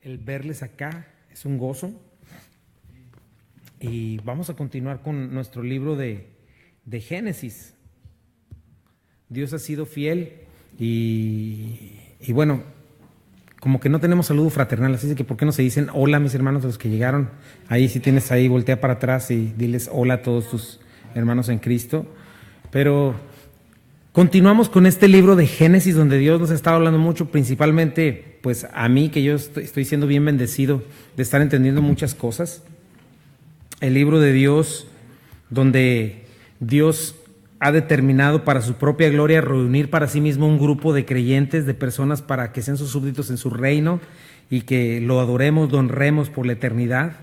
el verles acá, es un gozo. Y vamos a continuar con nuestro libro de Génesis. Dios ha sido fiel y bueno, como que no tenemos saludo fraternal, así que ¿por qué no se dicen hola mis hermanos, los que llegaron? Ahí si tienes ahí, voltea para atrás y diles hola a todos tus hermanos en Cristo. Pero continuamos con este libro de Génesis, donde Dios nos ha estado hablando mucho, principalmente pues a mí, que yo estoy siendo bien bendecido de estar entendiendo muchas cosas. El libro de Dios, donde Dios ha determinado para su propia gloria reunir para sí mismo un grupo de creyentes, de personas para que sean sus súbditos en su reino y que lo adoremos, lo honremos por la eternidad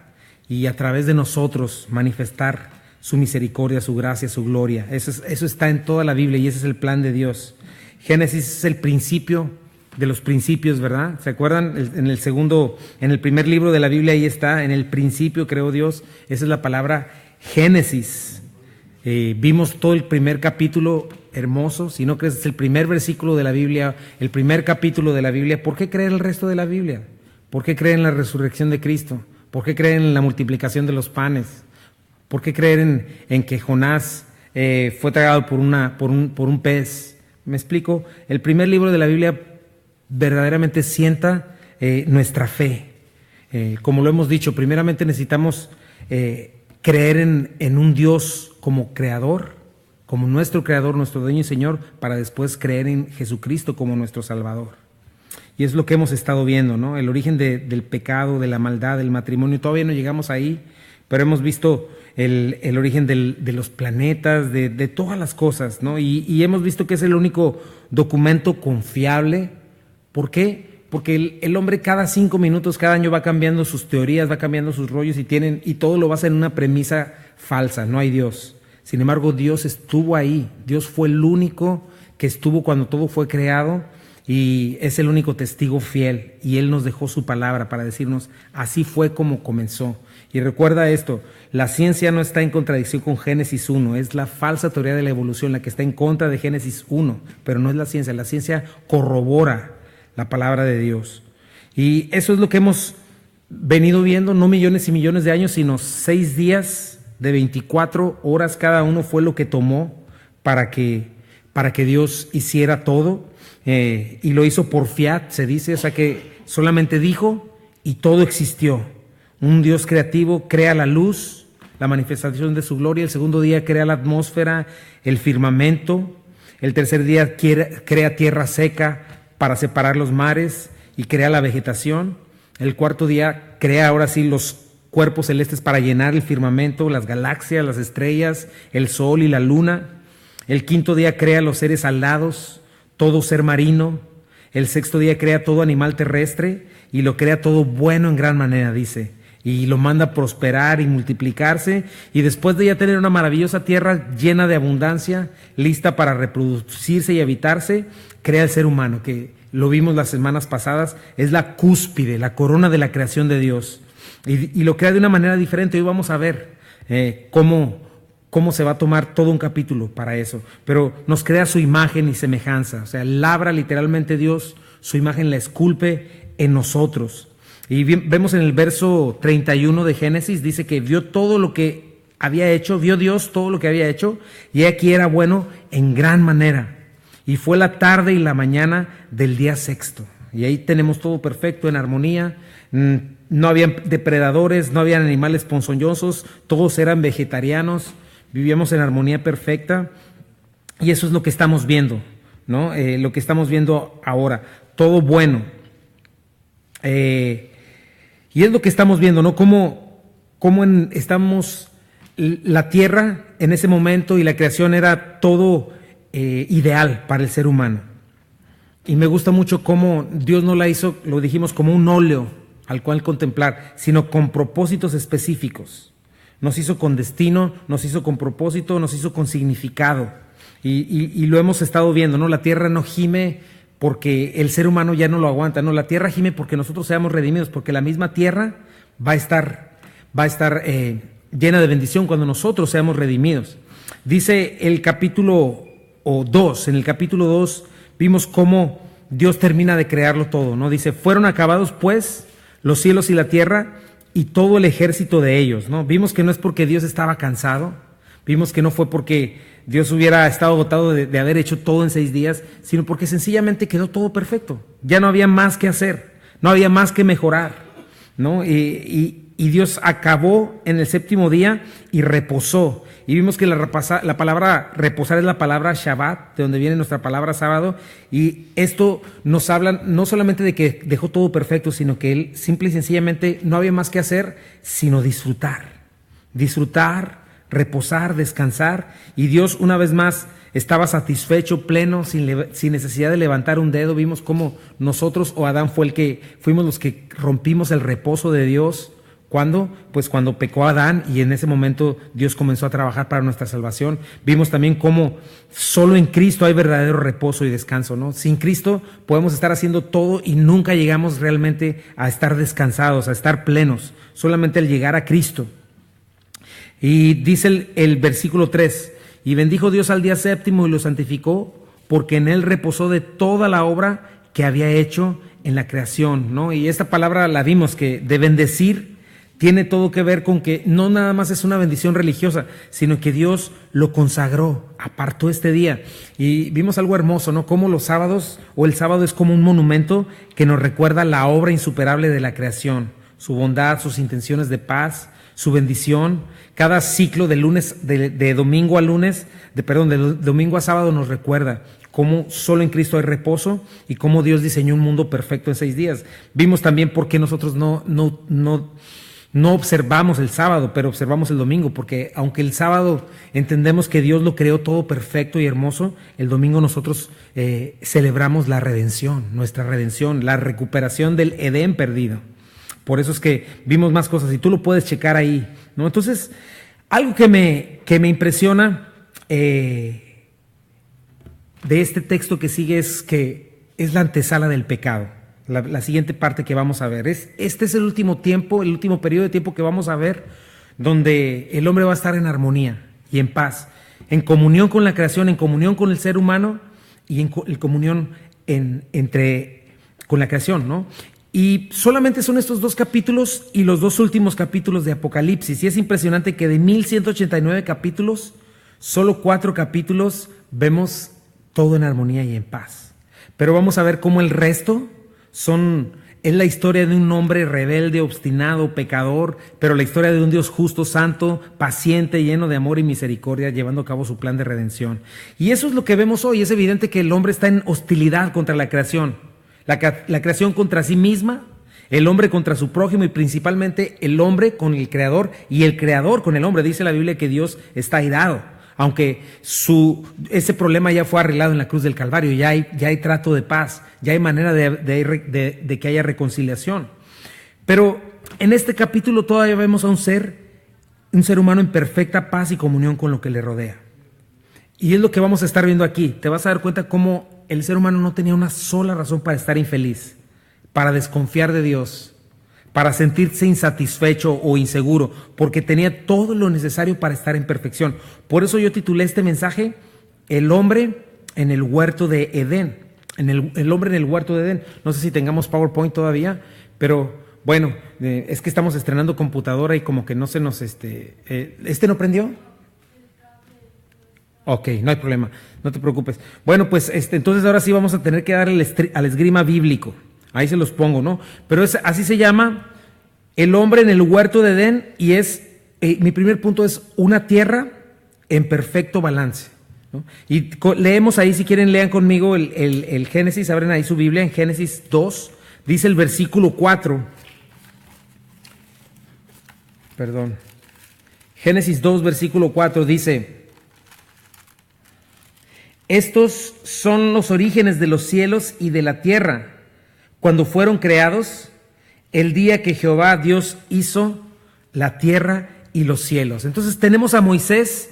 y a través de nosotros manifestar su misericordia, su gracia, su gloria. Eso está en toda la Biblia y ese es el plan de Dios. Génesis es el principio de los principios, ¿verdad? ¿Se acuerdan? En el primer libro de la Biblia ahí está, en el principio creó Dios. Esa es la palabra Génesis. Vimos todo el primer capítulo hermoso. Si no crees, es el primer versículo de la Biblia, el primer capítulo de la Biblia. ¿Por qué creer el resto de la Biblia? ¿Por qué creer en la resurrección de Cristo? ¿Por qué creer en la multiplicación de los panes? ¿Por qué creer en que Jonás fue tragado por un pez? ¿Me explico? El primer libro de la Biblia verdaderamente sienta nuestra fe. Como lo hemos dicho, primeramente necesitamos creer en un Dios como creador, como nuestro creador, nuestro dueño y Señor, para después creer en Jesucristo como nuestro Salvador. Y es lo que hemos estado viendo, ¿no? El origen del pecado, de la maldad, del matrimonio. Todavía no llegamos ahí, pero hemos visto el origen de los planetas, de todas las cosas, ¿no? Y hemos visto que es el único documento confiable. ¿Por qué? Porque el hombre cada 5 minutos, cada año va cambiando sus teorías, va cambiando sus rollos y todo lo basa en una premisa falsa, no hay Dios. Sin embargo, Dios estuvo ahí, Dios fue el único que estuvo cuando todo fue creado y es el único testigo fiel y Él nos dejó su palabra para decirnos, así fue como comenzó. Y recuerda esto, la ciencia no está en contradicción con Génesis 1, es la falsa teoría de la evolución la que está en contra de Génesis 1, pero no es la ciencia corrobora la palabra de Dios. Y eso es lo que hemos venido viendo, no millones y millones de años, sino 6 días de 24 horas cada uno fue lo que tomó para que Dios hiciera todo. Y lo hizo por fiat, se dice, o sea que solamente dijo y todo existió. Un Dios creativo crea la luz, la manifestación de su gloria. El segundo día crea la atmósfera, el firmamento. El tercer día crea tierra seca para separar los mares y crea la vegetación. El cuarto día crea ahora sí los cuerpos celestes para llenar el firmamento, las galaxias, las estrellas, el sol y la luna. El quinto día crea los seres alados, todo ser marino. El sexto día crea todo animal terrestre y lo crea todo bueno en gran manera, dice. Y lo manda a prosperar y multiplicarse. Y después de ya tener una maravillosa tierra llena de abundancia, lista para reproducirse y habitarse, crea el ser humano, que lo vimos las semanas pasadas, es la cúspide, la corona de la creación de Dios. Y lo crea de una manera diferente. Hoy vamos a ver cómo se va a tomar todo un capítulo para eso. Pero nos crea su imagen y semejanza. O sea, labra literalmente Dios, su imagen la esculpe en nosotros. Y vemos en el verso 31 de Génesis, dice que vio todo lo que había hecho, vio Dios todo lo que había hecho, y aquí era bueno en gran manera. Y fue la tarde y la mañana del día sexto. Y ahí tenemos todo perfecto, en armonía. No había depredadores, no habían animales ponzoñosos, todos eran vegetarianos, vivíamos en armonía perfecta. Y eso es lo que estamos viendo, ¿no? Lo que estamos viendo ahora, todo bueno. Y es lo que estamos viendo, ¿no? Cómo estamos, la tierra en ese momento y la creación era todo ideal para el ser humano. Y me gusta mucho cómo Dios no la hizo, lo dijimos, como un óleo al cual contemplar, sino con propósitos específicos. Nos hizo con destino, nos hizo con propósito, nos hizo con significado. Y lo hemos estado viendo, ¿no? La tierra no gime porque el ser humano ya no lo aguanta, no, la tierra gime porque nosotros seamos redimidos, porque la misma tierra va a estar llena de bendición cuando nosotros seamos redimidos. Dice el capítulo 2, en el capítulo 2 vimos cómo Dios termina de crearlo todo, ¿no? Dice, fueron acabados pues los cielos y la tierra y todo el ejército de ellos, ¿no? Vimos que no es porque Dios estaba cansado, vimos que no fue porque Dios hubiera estado agotado de haber hecho todo en 6 días, sino porque sencillamente quedó todo perfecto. Ya no había más que hacer, no había más que mejorar, ¿no? Y Dios acabó en el 7º día y reposó. Y vimos que la palabra reposar es la palabra Shabbat, de donde viene nuestra palabra sábado. Y esto nos habla no solamente de que dejó todo perfecto, sino que Él simple y sencillamente no había más que hacer, sino disfrutar. Disfrutar, reposar, descansar. Y Dios una vez más estaba satisfecho, pleno, sin necesidad de levantar un dedo. Vimos cómo nosotros o Adán fuimos los que rompimos el reposo de Dios. ¿Cuándo? Pues cuando pecó Adán, y en ese momento Dios comenzó a trabajar para nuestra salvación. Vimos también cómo solo en Cristo hay verdadero reposo y descanso, ¿no? Sin Cristo podemos estar haciendo todo y nunca llegamos realmente a estar descansados, a estar plenos, solamente al llegar a Cristo. Y dice el versículo 3, y bendijo Dios al día 7º y lo santificó, porque en él reposó de toda la obra que había hecho en la creación, ¿no? Y esta palabra la vimos, que de bendecir tiene todo que ver con que no nada más es una bendición religiosa, sino que Dios lo consagró, apartó este día. Y vimos algo hermoso, ¿no? Cómo los sábados, o el sábado es como un monumento que nos recuerda la obra insuperable de la creación, su bondad, sus intenciones de paz, su bendición. Cada ciclo de domingo a lunes, de domingo a sábado nos recuerda cómo solo en Cristo hay reposo y cómo Dios diseñó un mundo perfecto en 6 días. Vimos también por qué nosotros no observamos el sábado, pero observamos el domingo, porque aunque el sábado entendemos que Dios lo creó todo perfecto y hermoso, el domingo nosotros celebramos la redención, nuestra redención, la recuperación del Edén perdido. Por eso es que vimos más cosas y tú lo puedes checar ahí, ¿no? Entonces, algo que me impresiona de este texto que sigue es que es la antesala del pecado. La siguiente parte que vamos a ver este es el último tiempo, el último periodo de tiempo que vamos a ver, donde el hombre va a estar en armonía y en paz, en comunión con la creación, en comunión con el ser humano y en comunión con la creación, ¿no? Y solamente son estos 2 capítulos y los 2 últimos capítulos de Apocalipsis. Y es impresionante que de 1189 capítulos, solo 4 capítulos vemos todo en armonía y en paz. Pero vamos a ver cómo el resto es la historia de un hombre rebelde, obstinado, pecador, pero la historia de un Dios justo, santo, paciente, lleno de amor y misericordia, llevando a cabo su plan de redención. Y eso es lo que vemos hoy. Es evidente que el hombre está en hostilidad contra la creación. La creación contra sí misma, el hombre contra su prójimo y principalmente el hombre con el Creador y el Creador con el hombre. Dice la Biblia que Dios está airado, aunque ese problema ya fue arreglado en la cruz del Calvario, ya hay trato de paz, ya hay manera de que haya reconciliación. Pero en este capítulo todavía vemos a un ser humano en perfecta paz y comunión con lo que le rodea. Y es lo que vamos a estar viendo aquí. Te vas a dar cuenta cómo el ser humano no tenía una sola razón para estar infeliz, para desconfiar de Dios, para sentirse insatisfecho o inseguro, porque tenía todo lo necesario para estar en perfección. Por eso yo titulé este mensaje, El hombre en el huerto de Edén. El hombre en el huerto de Edén. No sé si tengamos PowerPoint todavía, pero bueno, es que estamos estrenando computadora y como que no se nos... ¿Este no prendió? Ok, no hay problema, no te preocupes. Bueno, pues entonces ahora sí vamos a tener que dar al esgrima bíblico. Ahí se los pongo, ¿no? Pero así se llama el hombre en el huerto de Edén y mi primer punto es una tierra en perfecto balance, ¿no? Y leemos ahí, si quieren lean conmigo el Génesis, abren ahí su Biblia en Génesis 2, dice el versículo 4. Génesis 2, versículo 4 dice: estos son los orígenes de los cielos y de la tierra, cuando fueron creados, el día que Jehová Dios hizo la tierra y los cielos. Entonces tenemos a Moisés,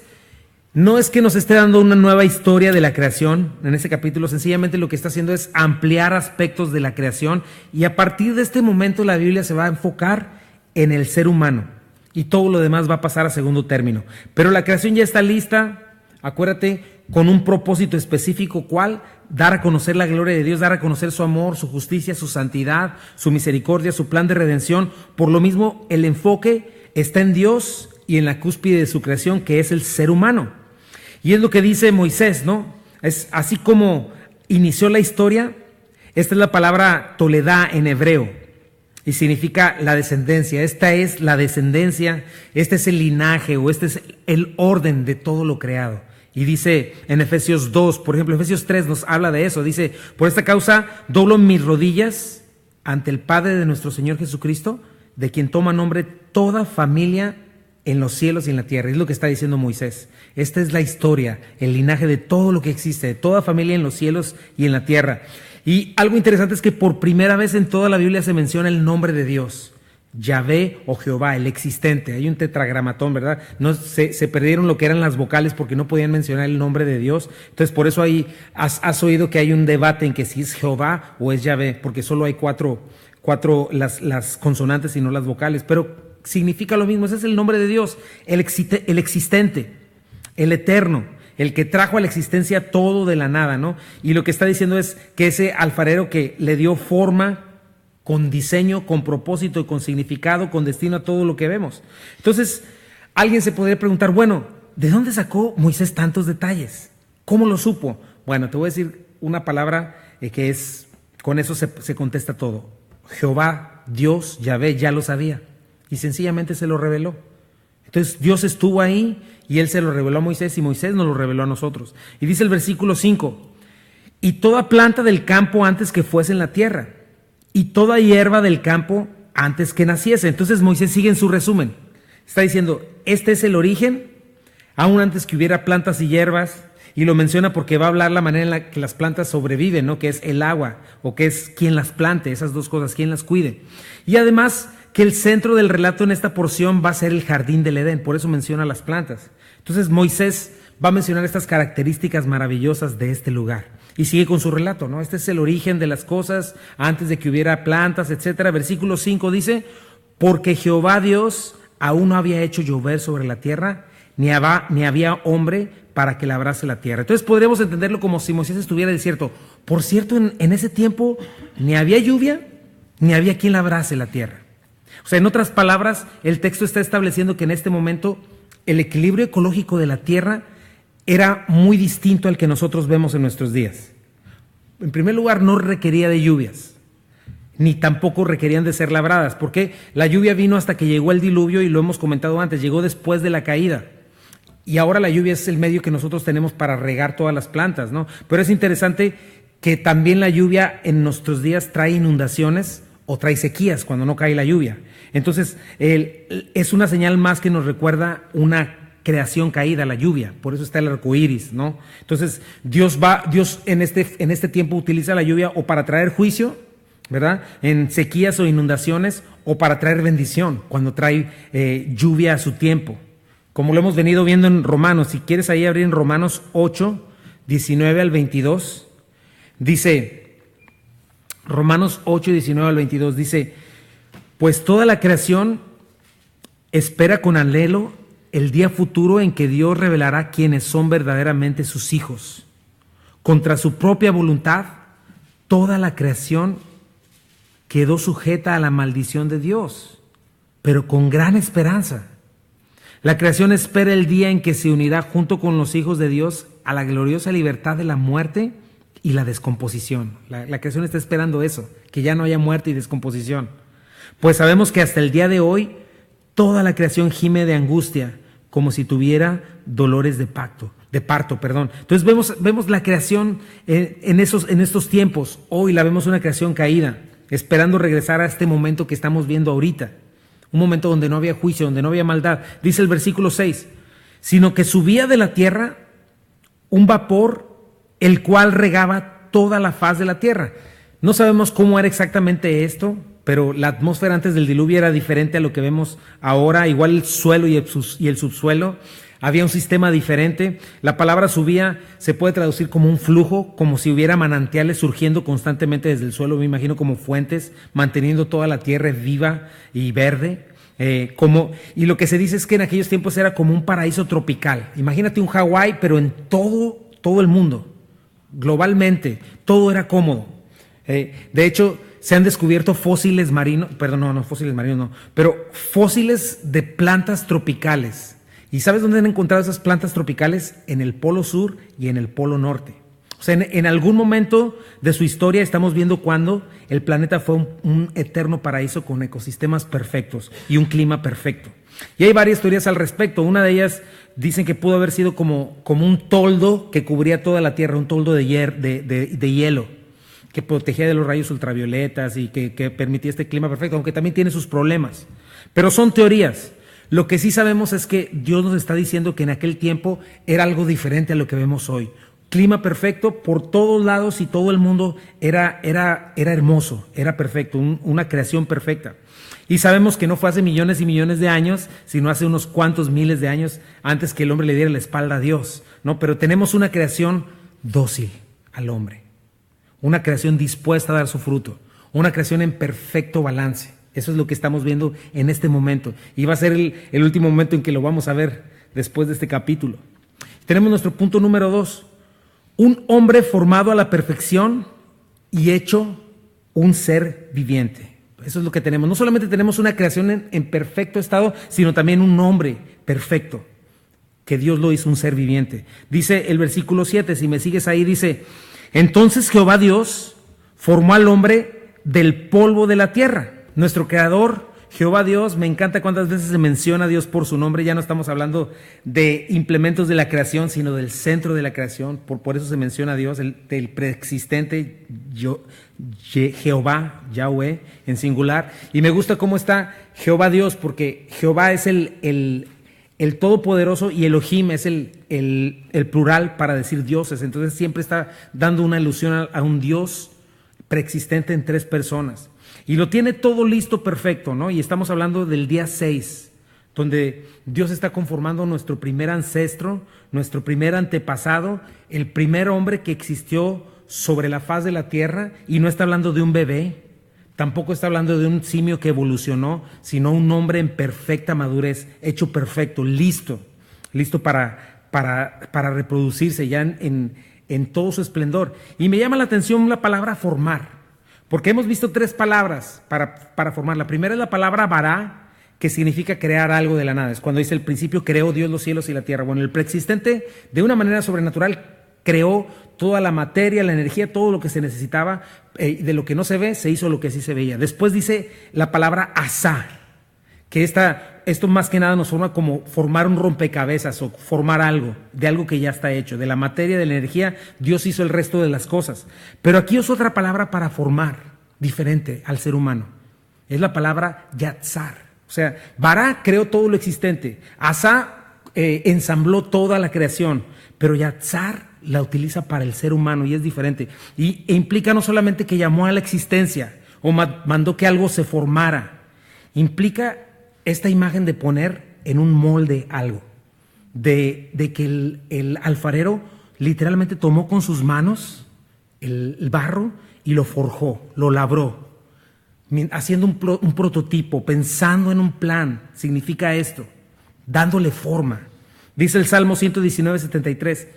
no es que nos esté dando una nueva historia de la creación en ese capítulo, sencillamente lo que está haciendo es ampliar aspectos de la creación y a partir de este momento la Biblia se va a enfocar en el ser humano y todo lo demás va a pasar a segundo término. Pero la creación ya está lista, acuérdate, con un propósito específico, ¿cuál? Dar a conocer la gloria de Dios, dar a conocer su amor, su justicia, su santidad, su misericordia, su plan de redención. Por lo mismo, el enfoque está en Dios y en la cúspide de su creación, que es el ser humano. Y es lo que dice Moisés, ¿no? Es así como inició la historia. Esta es la palabra toledá en hebreo y significa la descendencia. Esta es la descendencia, este es el linaje o este es el orden de todo lo creado. Y dice en Efesios 2, por ejemplo, Efesios 3 nos habla de eso. Dice, por esta causa doblo mis rodillas ante el Padre de nuestro Señor Jesucristo, de quien toma nombre toda familia en los cielos y en la tierra. Es lo que está diciendo Moisés. Esta es la historia, el linaje de todo lo que existe, de toda familia en los cielos y en la tierra. Y algo interesante es que por primera vez en toda la Biblia se menciona el nombre de Dios. Yahvé o Jehová, el existente. Hay un tetragramatón, ¿verdad? No se perdieron lo que eran las vocales porque no podían mencionar el nombre de Dios. Entonces, por eso ahí has oído que hay un debate en que si es Jehová o es Yahvé, porque solo hay cuatro las consonantes y no las vocales. Pero significa lo mismo. Ese es el nombre de Dios, el existente, el eterno, el que trajo a la existencia todo de la nada, ¿no? Y lo que está diciendo es que ese alfarero que le dio forma, con diseño, con propósito y con significado, con destino a todo lo que vemos. Entonces, alguien se podría preguntar, bueno, ¿de dónde sacó Moisés tantos detalles? ¿Cómo lo supo? Bueno, te voy a decir una palabra que es, con eso se contesta todo. Jehová, Dios, Yahvé, ya lo sabía y sencillamente se lo reveló. Entonces, Dios estuvo ahí y Él se lo reveló a Moisés y Moisés nos lo reveló a nosotros. Y dice el versículo 5, y toda planta del campo antes que fuese en la tierra, y toda hierba del campo antes que naciese. Entonces Moisés sigue en su resumen. Está diciendo, este es el origen, aún antes que hubiera plantas y hierbas, y lo menciona porque va a hablar la manera en la que las plantas sobreviven, ¿no? Que es el agua, o que es quien las plante, esas dos cosas, quien las cuide. Y además que el centro del relato en esta porción va a ser el jardín del Edén, por eso menciona las plantas. Entonces Moisés va a mencionar estas características maravillosas de este lugar. Y sigue con su relato, ¿no? Este es el origen de las cosas, antes de que hubiera plantas, etcétera. Versículo 5 dice, porque Jehová Dios aún no había hecho llover sobre la tierra, ni había hombre para que labrase la tierra. Entonces podríamos entenderlo como si Moisés estuviera desierto. Por cierto, en ese tiempo ni había lluvia, ni había quien labrase la tierra. O sea, en otras palabras, el texto está estableciendo que en este momento el equilibrio ecológico de la tierra era muy distinto al que nosotros vemos en nuestros días. En primer lugar, no requería de lluvias, ni tampoco requerían de ser labradas, porque la lluvia vino hasta que llegó el diluvio y lo hemos comentado antes, llegó después de la caída. Y ahora la lluvia es el medio que nosotros tenemos para regar todas las plantas, ¿no? Pero es interesante que también la lluvia en nuestros días trae inundaciones o trae sequías cuando no cae la lluvia. Entonces, es una señal más que nos recuerda una creación caída, la lluvia, por eso está el arco iris, ¿no? Entonces, Dios en este tiempo utiliza la lluvia o para traer juicio, ¿verdad? En sequías o inundaciones, o para traer bendición, cuando trae lluvia a su tiempo. Como lo hemos venido viendo en Romanos, si quieres ahí abrir en Romanos 8, 19 al 22, dice, Romanos 8, 19 al 22, dice, pues toda la creación espera con anhelo el día futuro en que Dios revelará quiénes son verdaderamente sus hijos. Contra su propia voluntad, toda la creación quedó sujeta a la maldición de Dios, pero con gran esperanza. La creación espera el día en que se unirá junto con los hijos de Dios a la gloriosa libertad de la muerte y la descomposición. La creación está esperando eso, que ya no haya muerte y descomposición. Pues sabemos que hasta el día de hoy toda la creación gime de angustia, como si tuviera dolores de parto. Entonces vemos la creación en estos tiempos. Hoy la vemos una creación caída, esperando regresar a este momento que estamos viendo ahorita. Un momento donde no había juicio, donde no había maldad. Dice el versículo 6, sino que subía de la tierra un vapor, el cual regaba toda la faz de la tierra. No sabemos cómo era exactamente esto, pero la atmósfera antes del diluvio era diferente a lo que vemos ahora, igual el suelo y el subsuelo, había un sistema diferente. La palabra subía se puede traducir como un flujo, como si hubiera manantiales surgiendo constantemente desde el suelo, me imagino como fuentes, manteniendo toda la tierra viva y verde. Y lo que se dice es que en aquellos tiempos era como un paraíso tropical. Imagínate un Hawái, pero en todo todo el mundo, globalmente, todo era cómodo. De hecho, se han descubierto fósiles marinos, pero fósiles de plantas tropicales. ¿Y sabes dónde han encontrado esas plantas tropicales? En el Polo Sur y en el Polo Norte. O sea, en algún momento de su historia estamos viendo cuando el planeta fue un eterno paraíso con ecosistemas perfectos y un clima perfecto. Y hay varias teorías al respecto. Una de ellas dicen que pudo haber sido como un toldo que cubría toda la Tierra, un toldo de hielo, que protegía de los rayos ultravioletas y que permitía este clima perfecto, aunque también tiene sus problemas. Pero son teorías. Lo que sí sabemos es que Dios nos está diciendo que en aquel tiempo era algo diferente a lo que vemos hoy. Clima perfecto por todos lados y todo el mundo era hermoso, era perfecto, una creación perfecta. Y sabemos que no fue hace millones y millones de años, sino hace unos cuantos miles de años antes que el hombre le diera la espalda a Dios, ¿no? Pero tenemos una creación dócil al hombre, una creación dispuesta a dar su fruto, una creación en perfecto balance. Eso es lo que estamos viendo en este momento. Y va a ser el último momento en que lo vamos a ver después de este capítulo. Tenemos nuestro punto número 2. Un hombre formado a la perfección y hecho un ser viviente. Eso es lo que tenemos. No solamente tenemos una creación en perfecto estado, sino también un hombre perfecto, que Dios lo hizo un ser viviente. Dice el versículo 7, si me sigues ahí, dice: entonces Jehová Dios formó al hombre del polvo de la tierra. Nuestro creador, Jehová Dios, me encanta cuántas veces se menciona a Dios por su nombre. Ya no estamos hablando de implementos de la creación, sino del centro de la creación. Por eso se menciona a Dios, el preexistente Jehová, Yahweh, en singular. Y me gusta cómo está Jehová Dios, porque Jehová es el todopoderoso y Elohim es el plural para decir dioses. Entonces siempre está dando una alusión a un Dios preexistente en 3 personas. Y lo tiene todo listo, perfecto, ¿no? Y estamos hablando del día 6, donde Dios está conformando nuestro primer ancestro, nuestro primer antepasado, el primer hombre que existió sobre la faz de la tierra, y no está hablando de un bebé, tampoco está hablando de un simio que evolucionó, sino un hombre en perfecta madurez, hecho perfecto, listo para reproducirse ya en todo su esplendor. Y me llama la atención la palabra formar. Porque hemos visto 3 palabras para formar. La primera es la palabra bará, que significa crear algo de la nada. Es cuando dice: el principio creó Dios los cielos y la tierra. Bueno, el preexistente, de una manera sobrenatural, creó toda la materia, la energía, todo lo que se necesitaba. De lo que no se ve, se hizo lo que sí se veía. Después dice la palabra asá, que esto más que nada nos forma como formar un rompecabezas o formar algo, de algo que ya está hecho. De la materia, de la energía, Dios hizo el resto de las cosas. Pero aquí es otra palabra para formar, diferente al ser humano. Es la palabra yatzar. O sea, Bará creó todo lo existente. Asá ensambló toda la creación. Pero yatzar la utiliza para el ser humano y es diferente. E implica no solamente que llamó a la existencia o mandó que algo se formara. Implica esta imagen de poner en un molde algo, de que el alfarero literalmente tomó con sus manos el barro y lo forjó, lo labró, haciendo un prototipo, pensando en un plan. Significa esto, dándole forma. Dice el Salmo 119:73,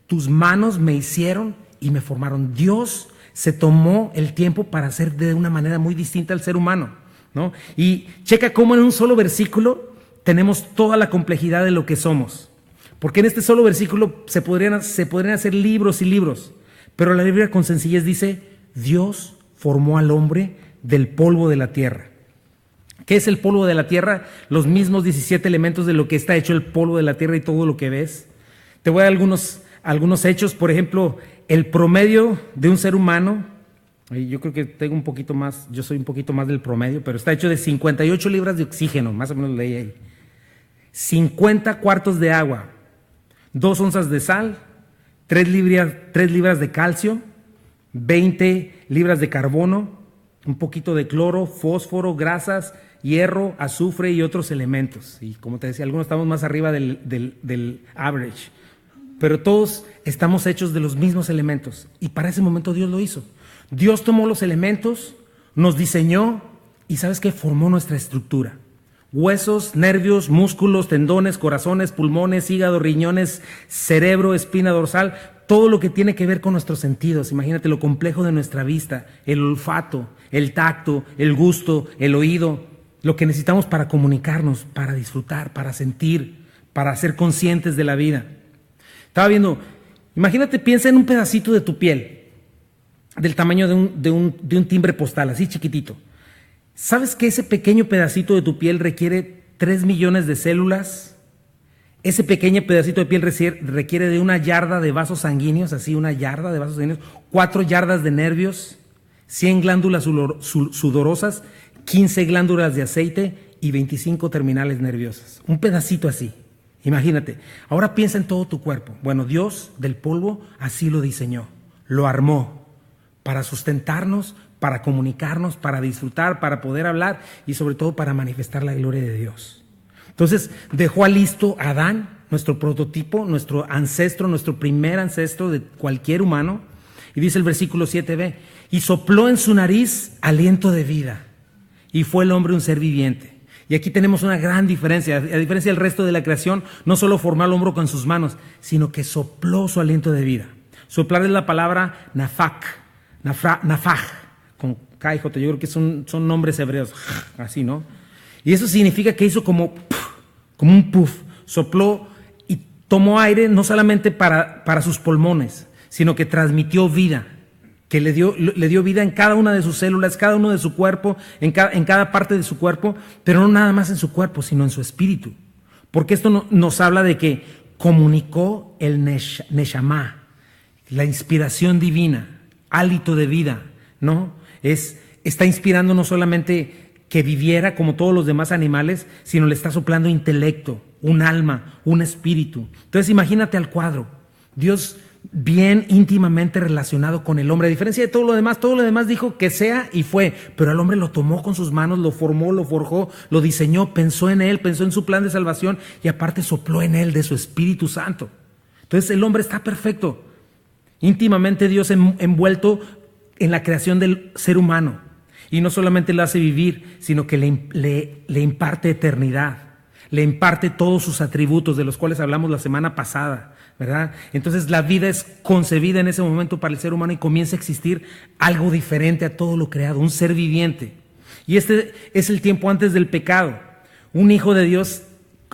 tus manos me hicieron y me formaron. Dios se tomó el tiempo para hacer de una manera muy distinta al ser humano, ¿no? Y checa cómo en un solo versículo tenemos toda la complejidad de lo que somos, porque en este solo versículo se podrían hacer libros y libros, pero la Biblia con sencillez dice: Dios formó al hombre del polvo de la tierra. ¿Qué es el polvo de la tierra? Los mismos 17 elementos de lo que está hecho el polvo de la tierra y todo lo que ves. Te voy a dar algunos hechos. Por ejemplo, el promedio de un ser humano, yo creo que tengo un poquito más, yo soy un poquito más del promedio, pero está hecho de 58 libras de oxígeno, más o menos leí ahí, 50 cuartos de agua, 2 onzas de sal, 3 libras de calcio, 20 libras de carbono, un poquito de cloro, fósforo, grasas, hierro, azufre y otros elementos. Y como te decía, algunos estamos más arriba del average, pero todos estamos hechos de los mismos elementos. Y para ese momento Dios lo hizo. Dios tomó los elementos, nos diseñó y ¿sabes qué? Formó nuestra estructura. Huesos, nervios, músculos, tendones, corazones, pulmones, hígado, riñones, cerebro, espina dorsal. todo lo que tiene que ver con nuestros sentidos. Imagínate lo complejo de nuestra vista, el olfato, el tacto, el gusto, el oído, lo que necesitamos para comunicarnos, para disfrutar, para sentir, para ser conscientes de la vida. Estaba viendo, imagínate, piensa en un pedacito de tu piel, del tamaño de un timbre postal, así chiquitito. ¿Sabes que ese pequeño pedacito de tu piel requiere 3 millones de células? Ese pequeño pedacito de piel requiere de 1 yarda de vasos sanguíneos, así 1 yarda de vasos sanguíneos, 4 yardas de nervios, 100 glándulas sudorosas, 15 glándulas de aceite y 25 terminales nerviosas. Un pedacito así, imagínate. Ahora piensa en todo tu cuerpo. Bueno, Dios del polvo así lo diseñó, lo armó para sustentarnos, para comunicarnos, para disfrutar, para poder hablar y sobre todo para manifestar la gloria de Dios. Entonces dejó listo a Adán, nuestro prototipo, nuestro ancestro, nuestro primer ancestro de cualquier humano. Y dice el versículo 7b, y sopló en su nariz aliento de vida, y fue el hombre un ser viviente. Y aquí tenemos una gran diferencia. A diferencia del resto de la creación, no solo formó al hombre con sus manos, sino que sopló su aliento de vida. Soplar es la palabra nafaj, con K y J, yo creo que son nombres hebreos, así, ¿no? Y eso significa que hizo como un puff, sopló y tomó aire no solamente para sus pulmones, sino que transmitió vida, que le dio vida en cada una de sus células, cada uno de su cuerpo, en cada parte de su cuerpo, pero no nada más en su cuerpo, sino en su espíritu. Porque esto nos habla de que comunicó el Neshama, la inspiración divina, hálito de vida, ¿no? Está inspirando no solamente que viviera como todos los demás animales, sino le está soplando intelecto, un alma, un espíritu. Entonces imagínate al cuadro, Dios bien íntimamente relacionado con el hombre, a diferencia de todo lo demás dijo que sea y fue, pero al hombre lo tomó con sus manos, lo formó, lo forjó, lo diseñó, pensó en él, pensó en su plan de salvación y aparte sopló en él de su Espíritu Santo. Entonces el hombre está perfecto, íntimamente Dios envuelto en la creación del ser humano. Y no solamente lo hace vivir, sino que le imparte eternidad, le imparte todos sus atributos de los cuales hablamos la semana pasada, ¿verdad? Entonces la vida es concebida en ese momento para el ser humano y comienza a existir algo diferente a todo lo creado, un ser viviente. Y este es el tiempo antes del pecado, un hijo de Dios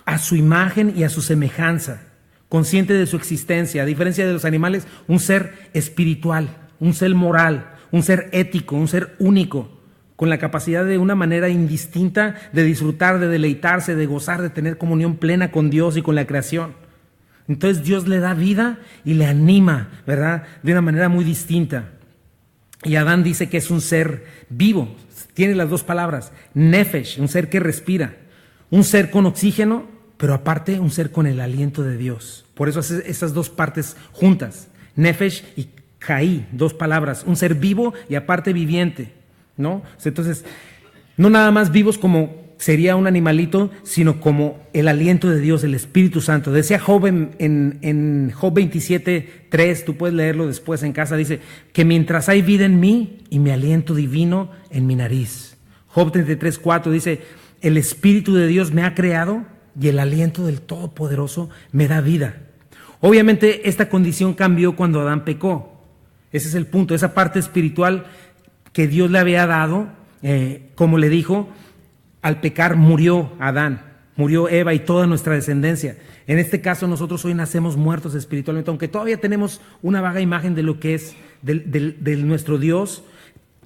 a su imagen y a su semejanza, consciente de su existencia, a diferencia de los animales, un ser espiritual, un ser moral, un ser ético, un ser único, con la capacidad de una manera indistinta de disfrutar, de deleitarse, de gozar, de tener comunión plena con Dios y con la creación. Entonces Dios le da vida y le anima, ¿verdad? De una manera muy distinta. Y Adán dice que es un ser vivo, tiene las dos palabras, nefesh, un ser que respira, un ser con oxígeno, pero aparte un ser con el aliento de Dios. Por eso hace esas dos partes juntas, nefesh y caí, dos palabras, un ser vivo y aparte viviente, ¿no? Entonces, no nada más vivos como sería un animalito, sino como el aliento de Dios, el Espíritu Santo. Decía Job en Job 27:3, tú puedes leerlo después en casa, dice que mientras hay vida en mí y mi aliento divino en mi nariz. Job 33:4 dice, el Espíritu de Dios me ha creado y el aliento del Todopoderoso me da vida. Obviamente esta condición cambió cuando Adán pecó. Ese es el punto, esa parte espiritual que Dios le había dado, como le dijo, al pecar murió Adán, murió Eva y toda nuestra descendencia. En este caso nosotros hoy nacemos muertos espiritualmente, aunque todavía tenemos una vaga imagen de lo que es de nuestro Dios.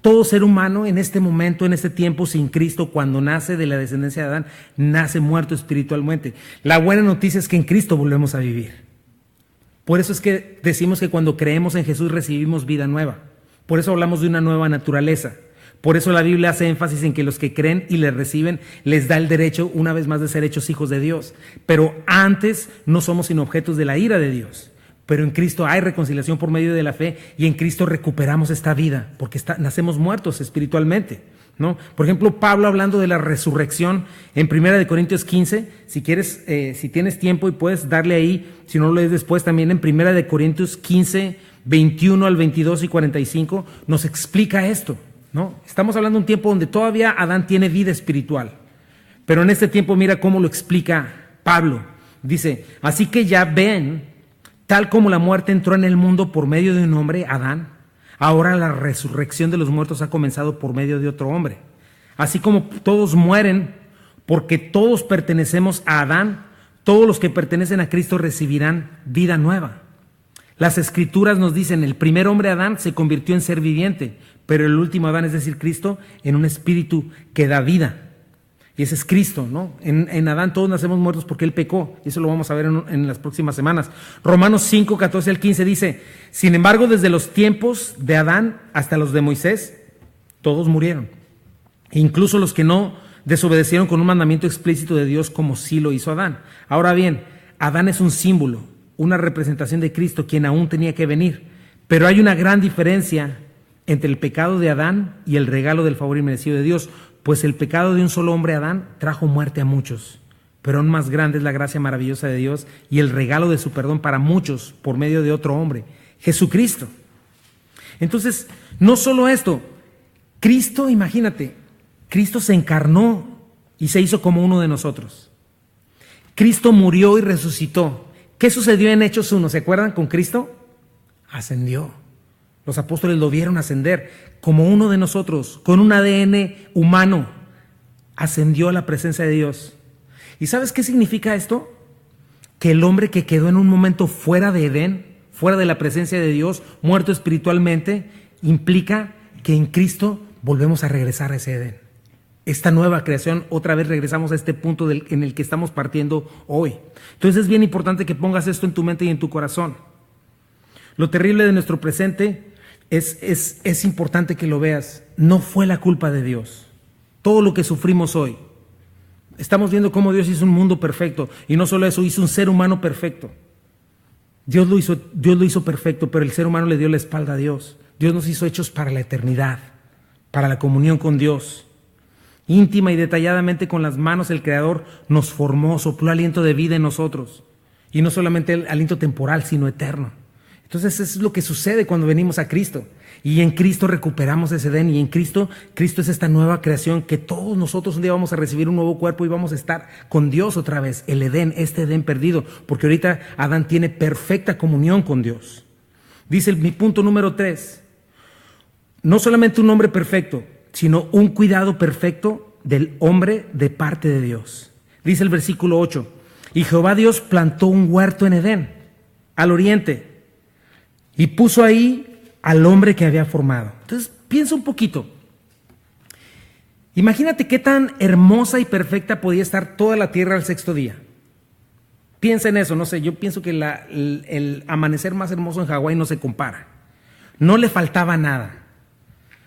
Todo ser humano en este momento, en este tiempo sin Cristo, cuando nace de la descendencia de Adán, nace muerto espiritualmente. La buena noticia es que en Cristo volvemos a vivir. Por eso es que decimos que cuando creemos en Jesús recibimos vida nueva. Por eso hablamos de una nueva naturaleza. Por eso la Biblia hace énfasis en que los que creen y le reciben les da el derecho, una vez más, de ser hechos hijos de Dios. Pero antes no somos sino objetos de la ira de Dios. Pero en Cristo hay reconciliación por medio de la fe y en Cristo recuperamos esta vida porque nacemos muertos espiritualmente, ¿no? Por ejemplo, Pablo hablando de la resurrección en 1 Corintios 15, si quieres, si tienes tiempo y puedes darle ahí, si no lo lees después también en 1 Corintios 15, 21 al 22 y 45, nos explica esto, ¿no? Estamos hablando de un tiempo donde todavía Adán tiene vida espiritual, pero en este tiempo mira cómo lo explica Pablo. Dice, así que ya ven, Tal como la muerte entró en el mundo por medio de un hombre, Adán, ahora la resurrección de los muertos ha comenzado por medio de otro hombre. Así como todos mueren porque todos pertenecemos a Adán, todos los que pertenecen a Cristo recibirán vida nueva. Las Escrituras nos dicen, el primer hombre Adán se convirtió en ser viviente, pero el último Adán, es decir, Cristo, en un espíritu que da vida. Y ese es Cristo, ¿no? En Adán todos nacemos muertos porque Él pecó. Y eso lo vamos a ver en las próximas semanas. Romanos 5, 14 al 15 dice, sin embargo, desde los tiempos de Adán hasta los de Moisés, todos murieron. Incluso los que no desobedecieron con un mandamiento explícito de Dios como sí lo hizo Adán. Ahora bien, Adán es un símbolo, una representación de Cristo, quien aún tenía que venir. Pero hay una gran diferencia entre el pecado de Adán y el regalo del favor inmerecido de Dios, pues el pecado de un solo hombre, Adán, trajo muerte a muchos, pero aún más grande es la gracia maravillosa de Dios y el regalo de su perdón para muchos por medio de otro hombre, Jesucristo. Entonces, no solo esto, Cristo, imagínate, Cristo se encarnó y se hizo como uno de nosotros. Cristo murió y resucitó. ¿Qué sucedió en Hechos 1? ¿Se acuerdan con Cristo? Ascendió. Los apóstoles lo vieron ascender como uno de nosotros, con un ADN humano. Ascendió a la presencia de Dios. ¿Y sabes qué significa esto? Que el hombre que quedó en un momento fuera de Edén, fuera de la presencia de Dios, muerto espiritualmente, implica que en Cristo volvemos a regresar a ese Edén. Esta nueva creación, otra vez regresamos a este punto en el que estamos partiendo hoy. Entonces es bien importante que pongas esto en tu mente y en tu corazón. Lo terrible de nuestro presente es importante que lo veas. No fue la culpa de Dios. Todo lo que sufrimos hoy. Estamos viendo cómo Dios hizo un mundo perfecto. Y no solo eso, hizo un ser humano perfecto. Dios lo hizo perfecto, pero el ser humano le dio la espalda a Dios. Dios nos hizo hechos para la eternidad, para la comunión con Dios. Íntima y detalladamente con las manos el Creador nos formó, sopló aliento de vida en nosotros. Y no solamente el aliento temporal, sino eterno. Entonces eso es lo que sucede cuando venimos a Cristo. Y en Cristo recuperamos ese Edén. Y en Cristo es esta nueva creación que todos nosotros un día vamos a recibir un nuevo cuerpo y vamos a estar con Dios otra vez. El Edén, este Edén perdido. Porque ahorita Adán tiene perfecta comunión con Dios. Dice mi punto número 3. No solamente un hombre perfecto, sino un cuidado perfecto del hombre de parte de Dios. Dice el versículo 8. Y Jehová Dios plantó un huerto en Edén, al oriente, y puso ahí al hombre que había formado. Entonces, piensa un poquito. Imagínate qué tan hermosa y perfecta podía estar toda la tierra al sexto día. Piensa en eso, no sé, yo pienso que el amanecer más hermoso en Hawái no se compara. No le faltaba nada.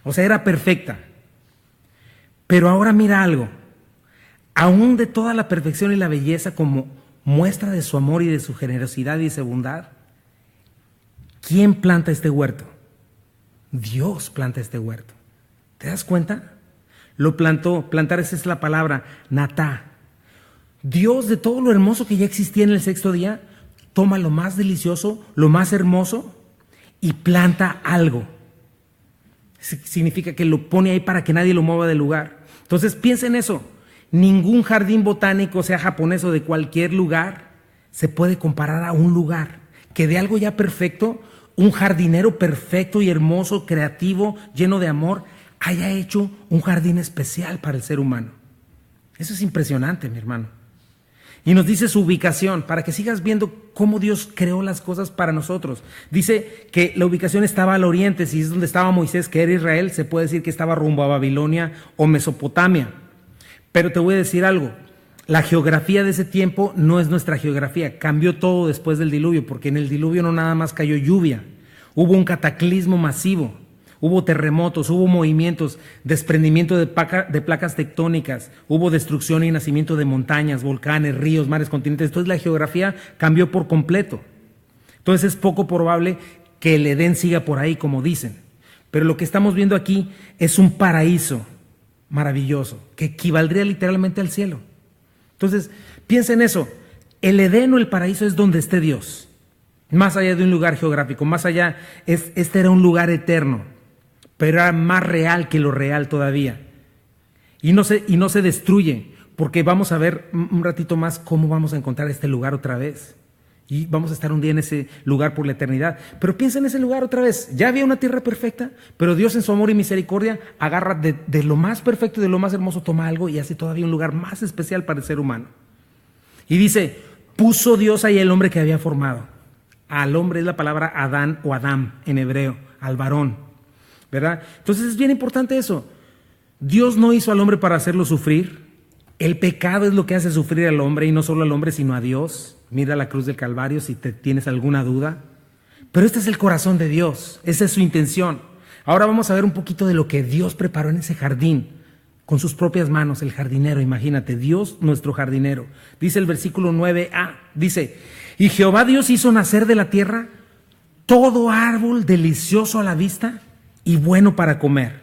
O sea, era perfecta. Pero ahora mira algo. Aún de toda la perfección y la belleza como muestra de su amor y de su generosidad y de su bondad, ¿quién planta este huerto? Dios planta este huerto. ¿Te das cuenta? Lo plantó, plantar esa es la palabra, natá. Dios, de todo lo hermoso que ya existía en el sexto día, toma lo más delicioso, lo más hermoso y planta algo. Significa que lo pone ahí para que nadie lo mueva del lugar. Entonces piensa en eso. Ningún jardín botánico, sea japonés o de cualquier lugar, se puede comparar a un lugar que de algo ya perfecto, un jardinero perfecto y hermoso, creativo, lleno de amor, haya hecho un jardín especial para el ser humano. Eso es impresionante, mi hermano. Y nos dice su ubicación, para que sigas viendo cómo Dios creó las cosas para nosotros. Dice que la ubicación estaba al oriente, si es donde estaba Moisés, que era Israel, se puede decir que estaba rumbo a Babilonia o Mesopotamia. Pero te voy a decir algo, la geografía de ese tiempo no es nuestra geografía, cambió todo después del diluvio, porque en el diluvio no nada más cayó lluvia, hubo un cataclismo masivo, hubo terremotos, hubo movimientos, desprendimiento de placas tectónicas, hubo destrucción y nacimiento de montañas, volcanes, ríos, mares, continentes. Entonces la geografía cambió por completo. Entonces es poco probable que el Edén siga por ahí, como dicen. Pero lo que estamos viendo aquí es un paraíso maravilloso, que equivaldría literalmente al cielo. Entonces, piensa en eso. El Edén o el paraíso es donde esté Dios. Más allá de un lugar geográfico, más allá, este era un lugar eterno, pero era más real que lo real todavía. Y no se destruye, porque vamos a ver un ratito más cómo vamos a encontrar este lugar otra vez. y vamos a estar un día en ese lugar por la eternidad. Pero piensa en ese lugar otra vez. Ya había una tierra perfecta, pero Dios en su amor y misericordia agarra de lo más perfecto y de lo más hermoso, toma algo y hace todavía un lugar más especial para el ser humano. Y dice, puso Dios ahí el hombre que había formado. Al hombre es la palabra Adán o Adam en hebreo, al varón, ¿verdad? Entonces es bien importante eso. Dios no hizo al hombre para hacerlo sufrir. El pecado es lo que hace sufrir al hombre, y no solo al hombre, sino a Dios. Mira la cruz del Calvario si te tienes alguna duda. Pero este es el corazón de Dios, esa es su intención. Ahora vamos a ver un poquito de lo que Dios preparó en ese jardín, con sus propias manos, el jardinero, imagínate, Dios nuestro jardinero. Dice el versículo 9a, dice, y Jehová Dios hizo nacer de la tierra todo árbol delicioso a la vista y bueno para comer.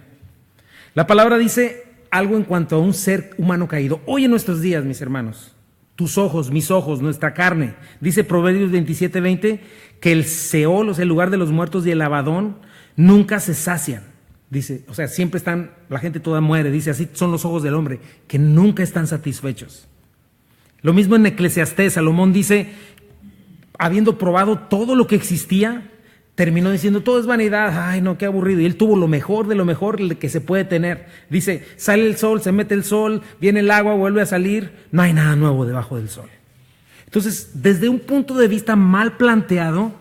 La palabra dice algo en cuanto a un ser humano caído. Hoy en nuestros días, mis hermanos, tus ojos, mis ojos, nuestra carne, dice Proverbios 27:20, que el Seol, o sea, el lugar de los muertos, y el Abadón nunca se sacian. Dice, o sea, siempre están, la gente toda muere, dice, así son los ojos del hombre, que nunca están satisfechos. Lo mismo en Eclesiastés, Salomón dice, habiendo probado todo lo que existía, terminó diciendo, todo es vanidad, ay no, qué aburrido. Y él tuvo lo mejor de lo mejor que se puede tener. Dice, sale el sol, se mete el sol, viene el agua, vuelve a salir, no hay nada nuevo debajo del sol. Entonces, desde un punto de vista mal planteado,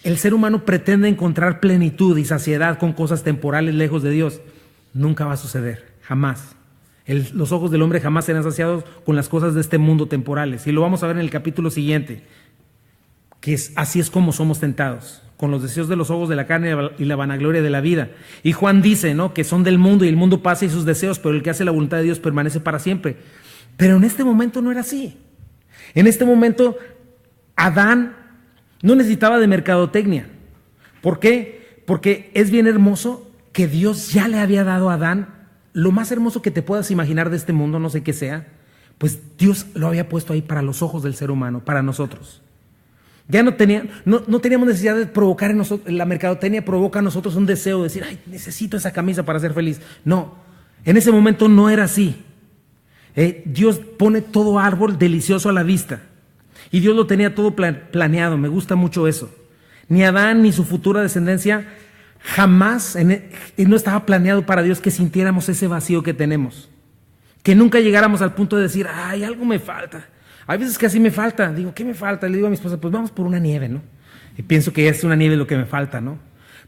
el ser humano pretende encontrar plenitud y saciedad con cosas temporales lejos de Dios. Nunca va a suceder, jamás. Los ojos del hombre jamás serán saciados con las cosas de este mundo temporales. Y lo vamos a ver en el capítulo siguiente, que así es como somos tentados, con los deseos de los ojos de la carne y la vanagloria de la vida. Y Juan dice, ¿no?, que son del mundo y el mundo pasa y sus deseos, pero el que hace la voluntad de Dios permanece para siempre. Pero en este momento no era así. En este momento Adán no necesitaba de mercadotecnia. ¿Por qué? Porque es bien hermoso que Dios ya le había dado a Adán lo más hermoso que te puedas imaginar de este mundo, no sé qué sea, pues Dios lo había puesto ahí para los ojos del ser humano, para nosotros. Ya no teníamos necesidad de provocar en nosotros, la mercadotecnia provoca a nosotros un deseo de decir, ay, necesito esa camisa para ser feliz. No, en ese momento no era así. Dios pone todo árbol delicioso a la vista. Y Dios lo tenía todo planeado, me gusta mucho eso. Ni Adán ni su futura descendencia jamás, no estaba planeado para Dios que sintiéramos ese vacío que tenemos. Que nunca llegáramos al punto de decir, ay, algo me falta. Hay veces que así me falta, digo, ¿qué me falta? Le digo a mi esposa, pues vamos por una nieve, ¿no? Y pienso que es una nieve lo que me falta, ¿no?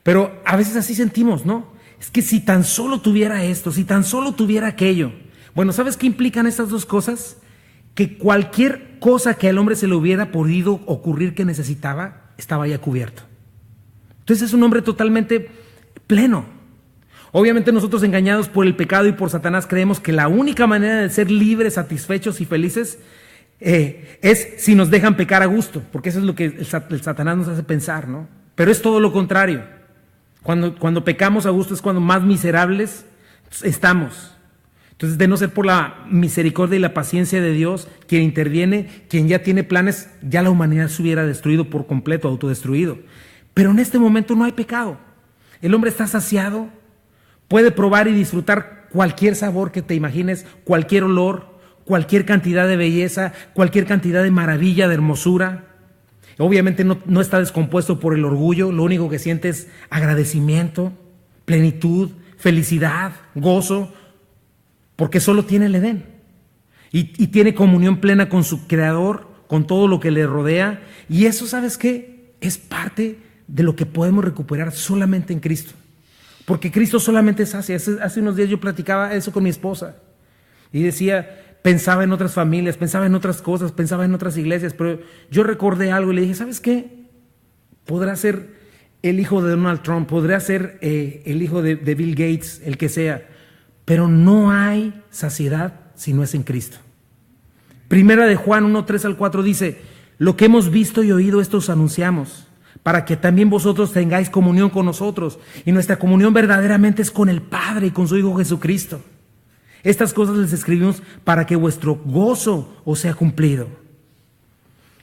Pero a veces así sentimos, ¿no? Es que si tan solo tuviera esto, si tan solo tuviera aquello. Bueno, ¿sabes qué implican estas dos cosas? Que cualquier cosa que al hombre se le hubiera podido ocurrir que necesitaba, estaba ya cubierto. Entonces es un hombre totalmente pleno. Obviamente nosotros, engañados por el pecado y por Satanás, creemos que la única manera de ser libres, satisfechos y felices es si nos dejan pecar a gusto, porque eso es lo que el Satanás nos hace pensar, ¿no? Pero es todo lo contrario. Cuando pecamos a gusto es cuando más miserables estamos. Entonces, de no ser por la misericordia y la paciencia de Dios, quien interviene, quien ya tiene planes, ya la humanidad se hubiera destruido por completo, autodestruido. Pero en este momento no hay pecado. El hombre está saciado, puede probar y disfrutar cualquier sabor que te imagines, cualquier olor, cualquier cantidad de belleza, cualquier cantidad de maravilla, de hermosura. Obviamente no está descompuesto por el orgullo, lo único que siente es agradecimiento, plenitud, felicidad, gozo, porque solo tiene el Edén. Y tiene comunión plena con su Creador, con todo lo que le rodea. Y eso, ¿sabes qué? Es parte de lo que podemos recuperar solamente en Cristo. Porque Cristo solamente sacia. Hace unos días yo platicaba eso con mi esposa. Y decía, pensaba en otras familias, pensaba en otras cosas, pensaba en otras iglesias, pero yo recordé algo y le dije, ¿sabes qué? Podrá ser el hijo de Donald Trump, podrá ser el hijo de Bill Gates, el que sea, pero no hay saciedad si no es en Cristo. Primera de Juan 1, 3 al 4 dice, lo que hemos visto y oído esto os anunciamos, para que también vosotros tengáis comunión con nosotros, y nuestra comunión verdaderamente es con el Padre y con su Hijo Jesucristo. Estas cosas les escribimos para que vuestro gozo os sea cumplido.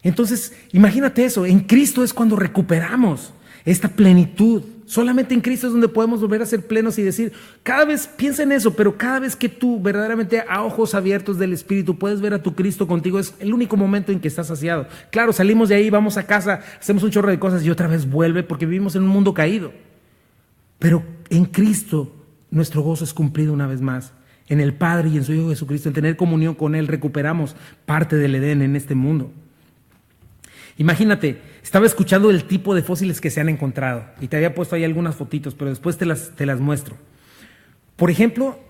Entonces, imagínate eso, en Cristo es cuando recuperamos esta plenitud, Solamente en Cristo es donde podemos volver a ser plenos y decir, cada vez, piensa en eso, pero cada vez que tú verdaderamente a ojos abiertos del Espíritu puedes ver a tu Cristo contigo, es el único momento en que estás saciado. Claro, salimos de ahí, vamos a casa, hacemos un chorro de cosas y otra vez vuelve porque vivimos en un mundo caído. Pero en Cristo nuestro gozo es cumplido una vez más. En el Padre y en su Hijo Jesucristo, en tener comunión con Él, recuperamos parte del Edén en este mundo. Imagínate, estaba escuchando el tipo de fósiles que se han encontrado y te había puesto ahí algunas fotitos, pero después te las muestro. Por ejemplo,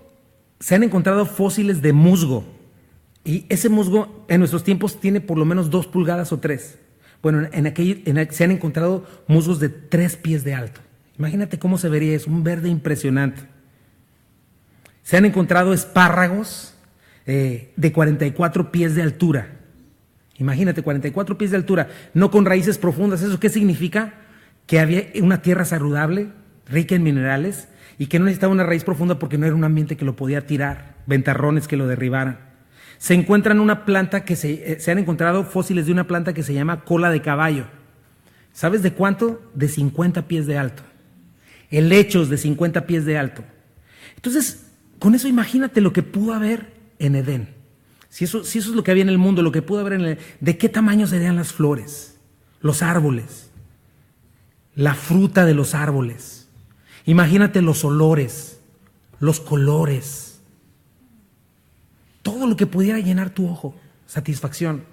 se han encontrado fósiles de musgo y ese musgo en nuestros tiempos tiene por lo menos 2 pulgadas o 3. Bueno, se han encontrado musgos de 3 pies de alto. Imagínate cómo se vería eso, un verde impresionante. Se han encontrado espárragos de 44 pies de altura. Imagínate, 44 pies de altura, no con raíces profundas. ¿Eso qué significa? Que había una tierra saludable, rica en minerales, y que no necesitaba una raíz profunda porque no era un ambiente que lo podía tirar, ventarrones que lo derribaran. Se encuentran una planta se han encontrado fósiles de una planta que se llama cola de caballo. ¿Sabes de cuánto? De 50 pies de alto. Helechos de 50 pies de alto. Entonces, con eso imagínate lo que pudo haber en Edén. Si eso es lo que había en el mundo, lo que pudo haber en Edén, ¿de qué tamaño serían las flores, los árboles, la fruta de los árboles? Imagínate los olores, los colores, todo lo que pudiera llenar tu ojo, satisfacción,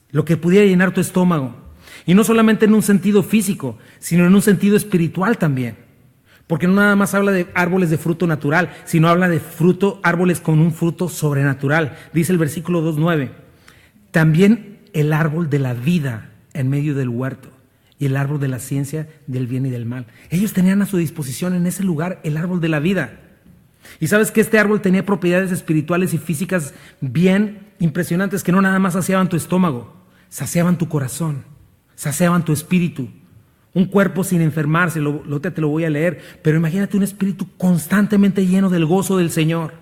lo que pudiera llenar tu estómago. Y no solamente en un sentido físico, sino en un sentido espiritual también. Porque no nada más habla de árboles de fruto natural, sino habla de árboles con un fruto sobrenatural. Dice el versículo 2:9, también el árbol de la vida en medio del huerto y el árbol de la ciencia del bien y del mal. Ellos tenían a su disposición en ese lugar el árbol de la vida. Y sabes que este árbol tenía propiedades espirituales y físicas bien impresionantes que no nada más saciaban tu estómago, saciaban tu corazón, saciaban tu espíritu. Un cuerpo sin enfermarse, te lo voy a leer, pero imagínate un espíritu constantemente lleno del gozo del Señor,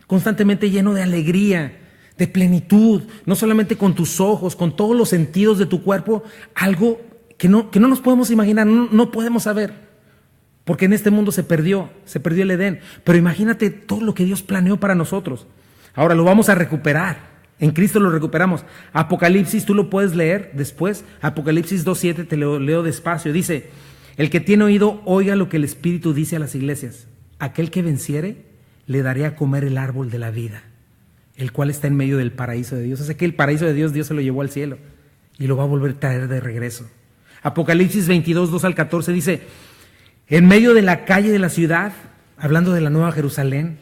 constantemente lleno de alegría, de plenitud, no solamente con tus ojos, con todos los sentidos de tu cuerpo, algo que no nos podemos imaginar, no podemos saber, porque en este mundo se perdió el Edén, pero imagínate todo lo que Dios planeó para nosotros. Ahora lo vamos a recuperar. En Cristo lo recuperamos. Apocalipsis, tú lo puedes leer después. Apocalipsis 2:7, te lo leo despacio. Dice, el que tiene oído, oiga lo que el Espíritu dice a las iglesias. Aquel que venciere, le daré a comer el árbol de la vida, el cual está en medio del paraíso de Dios. O sea que el paraíso de Dios se lo llevó al cielo y lo va a volver a traer de regreso. Apocalipsis 22:2-14 dice, en medio de la calle de la ciudad, hablando de la Nueva Jerusalén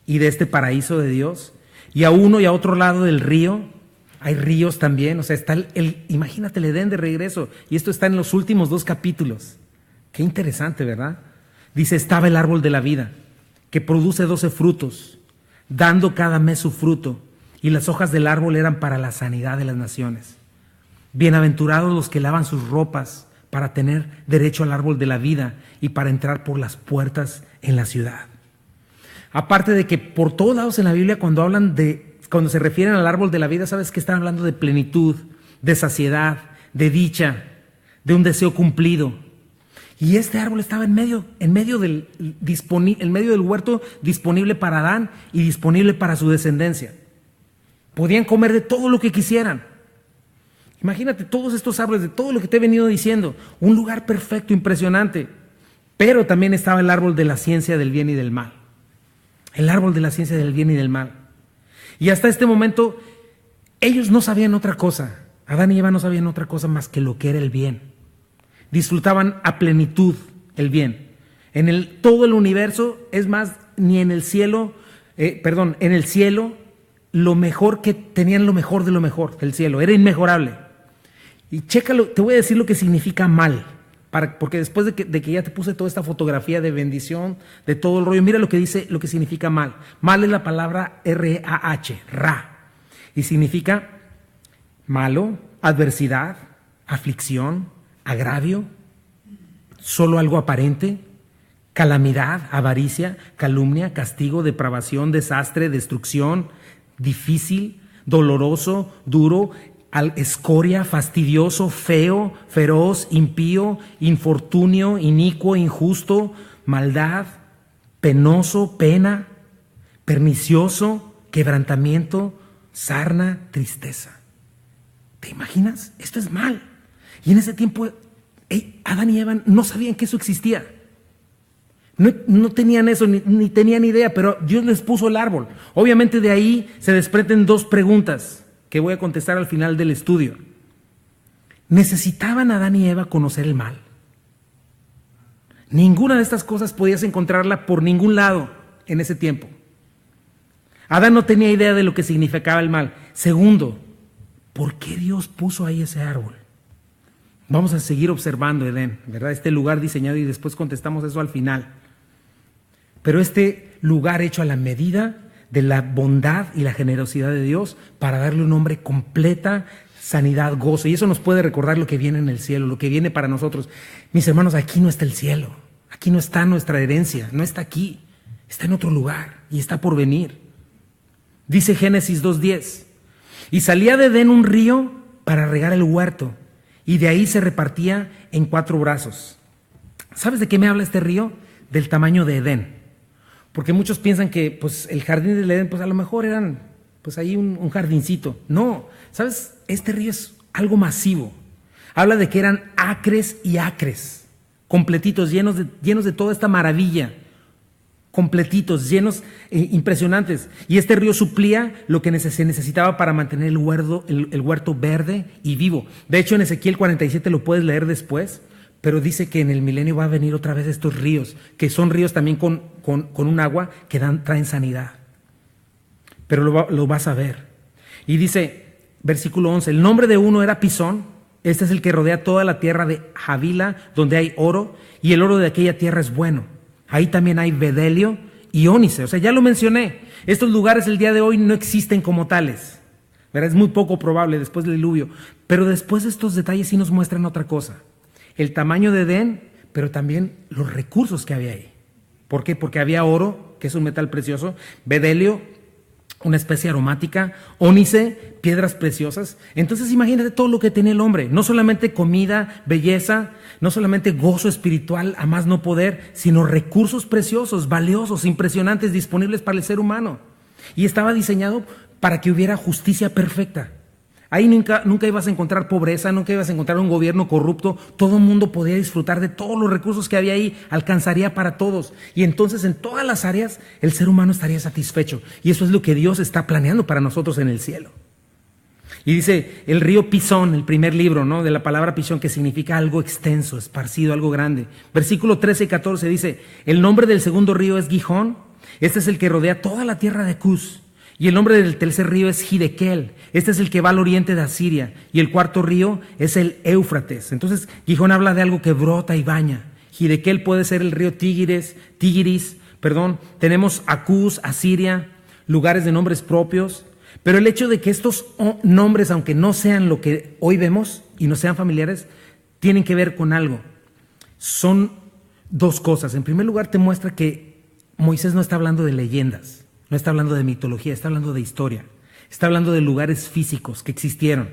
y de este paraíso de Dios, y a uno y a otro lado del río, hay ríos también, o sea, está imagínate el Edén de regreso, y esto está en los últimos 2 capítulos. Qué interesante, ¿verdad? Dice, estaba el árbol de la vida, que produce 12 frutos, dando cada mes su fruto, y las hojas del árbol eran para la sanidad de las naciones. Bienaventurados los que lavan sus ropas para tener derecho al árbol de la vida y para entrar por las puertas en la ciudad. Aparte de que por todos lados en la Biblia cuando se refieren al árbol de la vida, sabes que están hablando de plenitud, de saciedad, de dicha, de un deseo cumplido. Y este árbol estaba en medio del huerto, disponible para Adán y disponible para su descendencia. Podían comer de todo lo que quisieran. Imagínate todos estos árboles, de todo lo que te he venido diciendo, un lugar perfecto, impresionante. Pero también estaba el árbol de la ciencia del bien y del mal. El árbol de la ciencia del bien y del mal. Y hasta este momento, ellos no sabían otra cosa. Adán y Eva no sabían otra cosa más que lo que era el bien. Disfrutaban a plenitud el bien. Todo el universo, es más, ni en el cielo, en el cielo, lo mejor que tenían, lo mejor de lo mejor del cielo, era inmejorable. Y chécalo, te voy a decir lo que significa mal. Porque después de que ya te puse toda esta fotografía de bendición, de todo el rollo, mira lo que dice, lo que significa mal. Mal es la palabra R-A-H, ra. Y significa malo, adversidad, aflicción, agravio, solo algo aparente, calamidad, avaricia, calumnia, castigo, depravación, desastre, destrucción, difícil, doloroso, duro, escoria, fastidioso, feo, feroz, impío, infortunio, inicuo, injusto, maldad, penoso, pena, pernicioso, quebrantamiento, sarna, tristeza. ¿Te imaginas? Esto es mal. Y en ese tiempo, Adán y Eva no sabían que eso existía. No tenían eso, ni tenían idea, pero Dios les puso el árbol. Obviamente de ahí se desprenden dos preguntas que voy a contestar al final del estudio. ¿Necesitaban Adán y Eva conocer el mal? Ninguna de estas cosas podías encontrarla por ningún lado en ese tiempo. Adán no tenía idea de lo que significaba el mal. Segundo, ¿por qué Dios puso ahí ese árbol? Vamos a seguir observando Edén, ¿verdad? Este lugar diseñado, y después contestamos eso al final. Pero este lugar hecho a la medida de la bondad y la generosidad de Dios para darle a un hombre completa sanidad, gozo. Y eso nos puede recordar lo que viene en el cielo, lo que viene para nosotros. Mis hermanos, aquí no está el cielo, aquí no está nuestra herencia, no está aquí, está en otro lugar y está por venir. Dice Génesis 2:10, y salía de Edén un río para regar el huerto, y de ahí se repartía en 4 brazos. ¿Sabes de qué me habla este río? Del tamaño de Edén. Porque muchos piensan que pues, el jardín del Edén, pues a lo mejor eran pues ahí un jardincito. No, ¿sabes? Este río es algo masivo. Habla de que eran acres y acres, completitos, llenos de toda esta maravilla, completitos, llenos, impresionantes. Y este río suplía lo que se necesitaba para mantener el huerto verde y vivo. De hecho, en Ezequiel 47 lo puedes leer después, pero dice que en el milenio va a venir otra vez estos ríos, que son ríos también con un agua que traen sanidad. Pero lo vas a ver. Y dice, versículo 11, el nombre de uno era Pisón. Este es el que rodea toda la tierra de Havila, donde hay oro, y el oro de aquella tierra es bueno. Ahí también hay bedelio y ónice. O sea, ya lo mencioné. Estos lugares el día de hoy no existen como tales, ¿verdad? Es muy poco probable después del diluvio. Pero después estos detalles sí nos muestran otra cosa. El tamaño de Edén, pero también los recursos que había ahí. ¿Por qué? Porque había oro, que es un metal precioso, bedelio, una especie aromática, ónice, piedras preciosas. Entonces imagínate todo lo que tenía el hombre. No solamente comida, belleza, no solamente gozo espiritual a más no poder, sino recursos preciosos, valiosos, impresionantes, disponibles para el ser humano. Y estaba diseñado para que hubiera justicia perfecta. Ahí nunca ibas a encontrar pobreza, nunca ibas a encontrar un gobierno corrupto. Todo el mundo podía disfrutar de todos los recursos que había ahí, alcanzaría para todos. Y entonces en todas las áreas el ser humano estaría satisfecho. Y eso es lo que Dios está planeando para nosotros en el cielo. Y dice el río Pisón, el primer libro, ¿no? De la palabra Pisón, que significa algo extenso, esparcido, algo grande. Versículo 13 y 14 dice, el nombre del segundo río es Gihón. Este es el que rodea toda la tierra de Cus. Y el nombre del tercer río es Hidekel. Este es el que va al oriente de Asiria. Y el cuarto río es el Éufrates. Entonces, Gihón habla de algo que brota y baña. Hidekel puede ser el río Tigris. Tenemos a Cus, Asiria, lugares de nombres propios. Pero el hecho de que estos nombres, aunque no sean lo que hoy vemos y no sean familiares, tienen que ver con algo. Son dos cosas. En primer lugar, te muestra que Moisés no está hablando de leyendas. No está hablando de mitología, está hablando de historia. Está hablando de lugares físicos que existieron.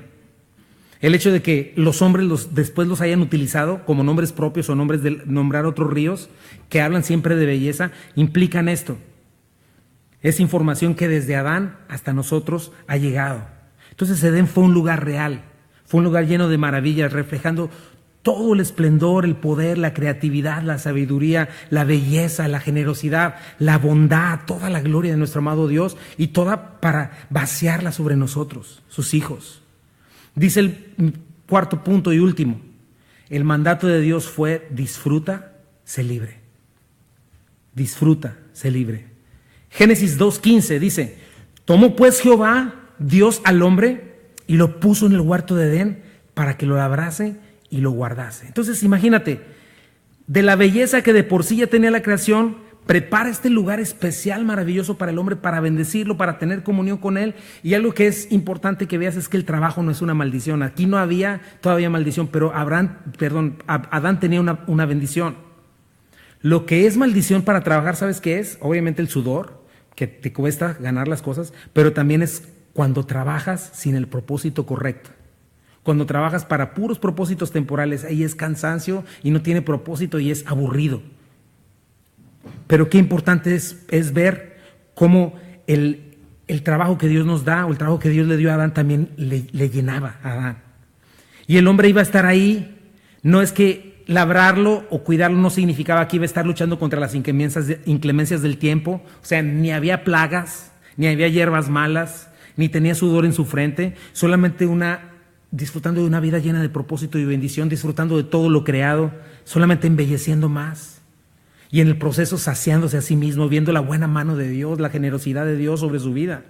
El hecho de que los hombres después los hayan utilizado como nombres propios o nombres de nombrar otros ríos que hablan siempre de belleza, implican esto. Es información que desde Adán hasta nosotros ha llegado. Entonces Edén fue un lugar real, fue un lugar lleno de maravillas, reflejando todo el esplendor, el poder, la creatividad, la sabiduría, la belleza, la generosidad, la bondad, toda la gloria de nuestro amado Dios, y toda para vaciarla sobre nosotros, sus hijos. Dice el cuarto punto y último, el mandato de Dios fue disfruta, sé libre. Disfruta, sé libre. Génesis 2:15 dice, tomó pues Jehová, Dios al hombre, y lo puso en el huerto de Edén para que lo labrase y lo guardase. Entonces imagínate, de la belleza que de por sí ya tenía la creación, prepara este lugar especial, maravilloso para el hombre, para bendecirlo, para tener comunión con él. Y algo que es importante que veas es que el trabajo no es una maldición. Aquí no había todavía maldición, pero Adán tenía una bendición. Lo que es maldición para trabajar, ¿sabes qué es? Obviamente el sudor, que te cuesta ganar las cosas, pero también es cuando trabajas sin el propósito correcto. Cuando trabajas para puros propósitos temporales, ahí es cansancio y no tiene propósito y es aburrido. Pero qué importante es ver cómo el trabajo que Dios nos da o el trabajo que Dios le dio a Adán también le llenaba a Adán. Y el hombre iba a estar ahí, no es que labrarlo o cuidarlo no significaba que iba a estar luchando contra las inclemencias del tiempo, o sea, ni había plagas, ni había hierbas malas, ni tenía sudor en su frente, solamente disfrutando de una vida llena de propósito y bendición, disfrutando de todo lo creado, solamente embelleciendo más y en el proceso saciándose a sí mismo, viendo la buena mano de Dios, la generosidad de Dios sobre su vida.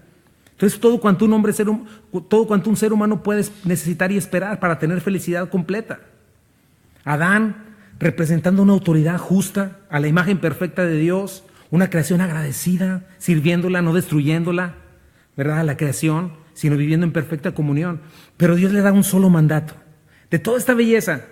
Entonces todo cuanto un ser humano puede necesitar y esperar para tener felicidad completa. Adán representando una autoridad justa a la imagen perfecta de Dios, una creación agradecida, sirviéndola, no destruyéndola, ¿verdad? La creación, sino viviendo en perfecta comunión. Pero Dios le da un solo mandato. De toda esta belleza,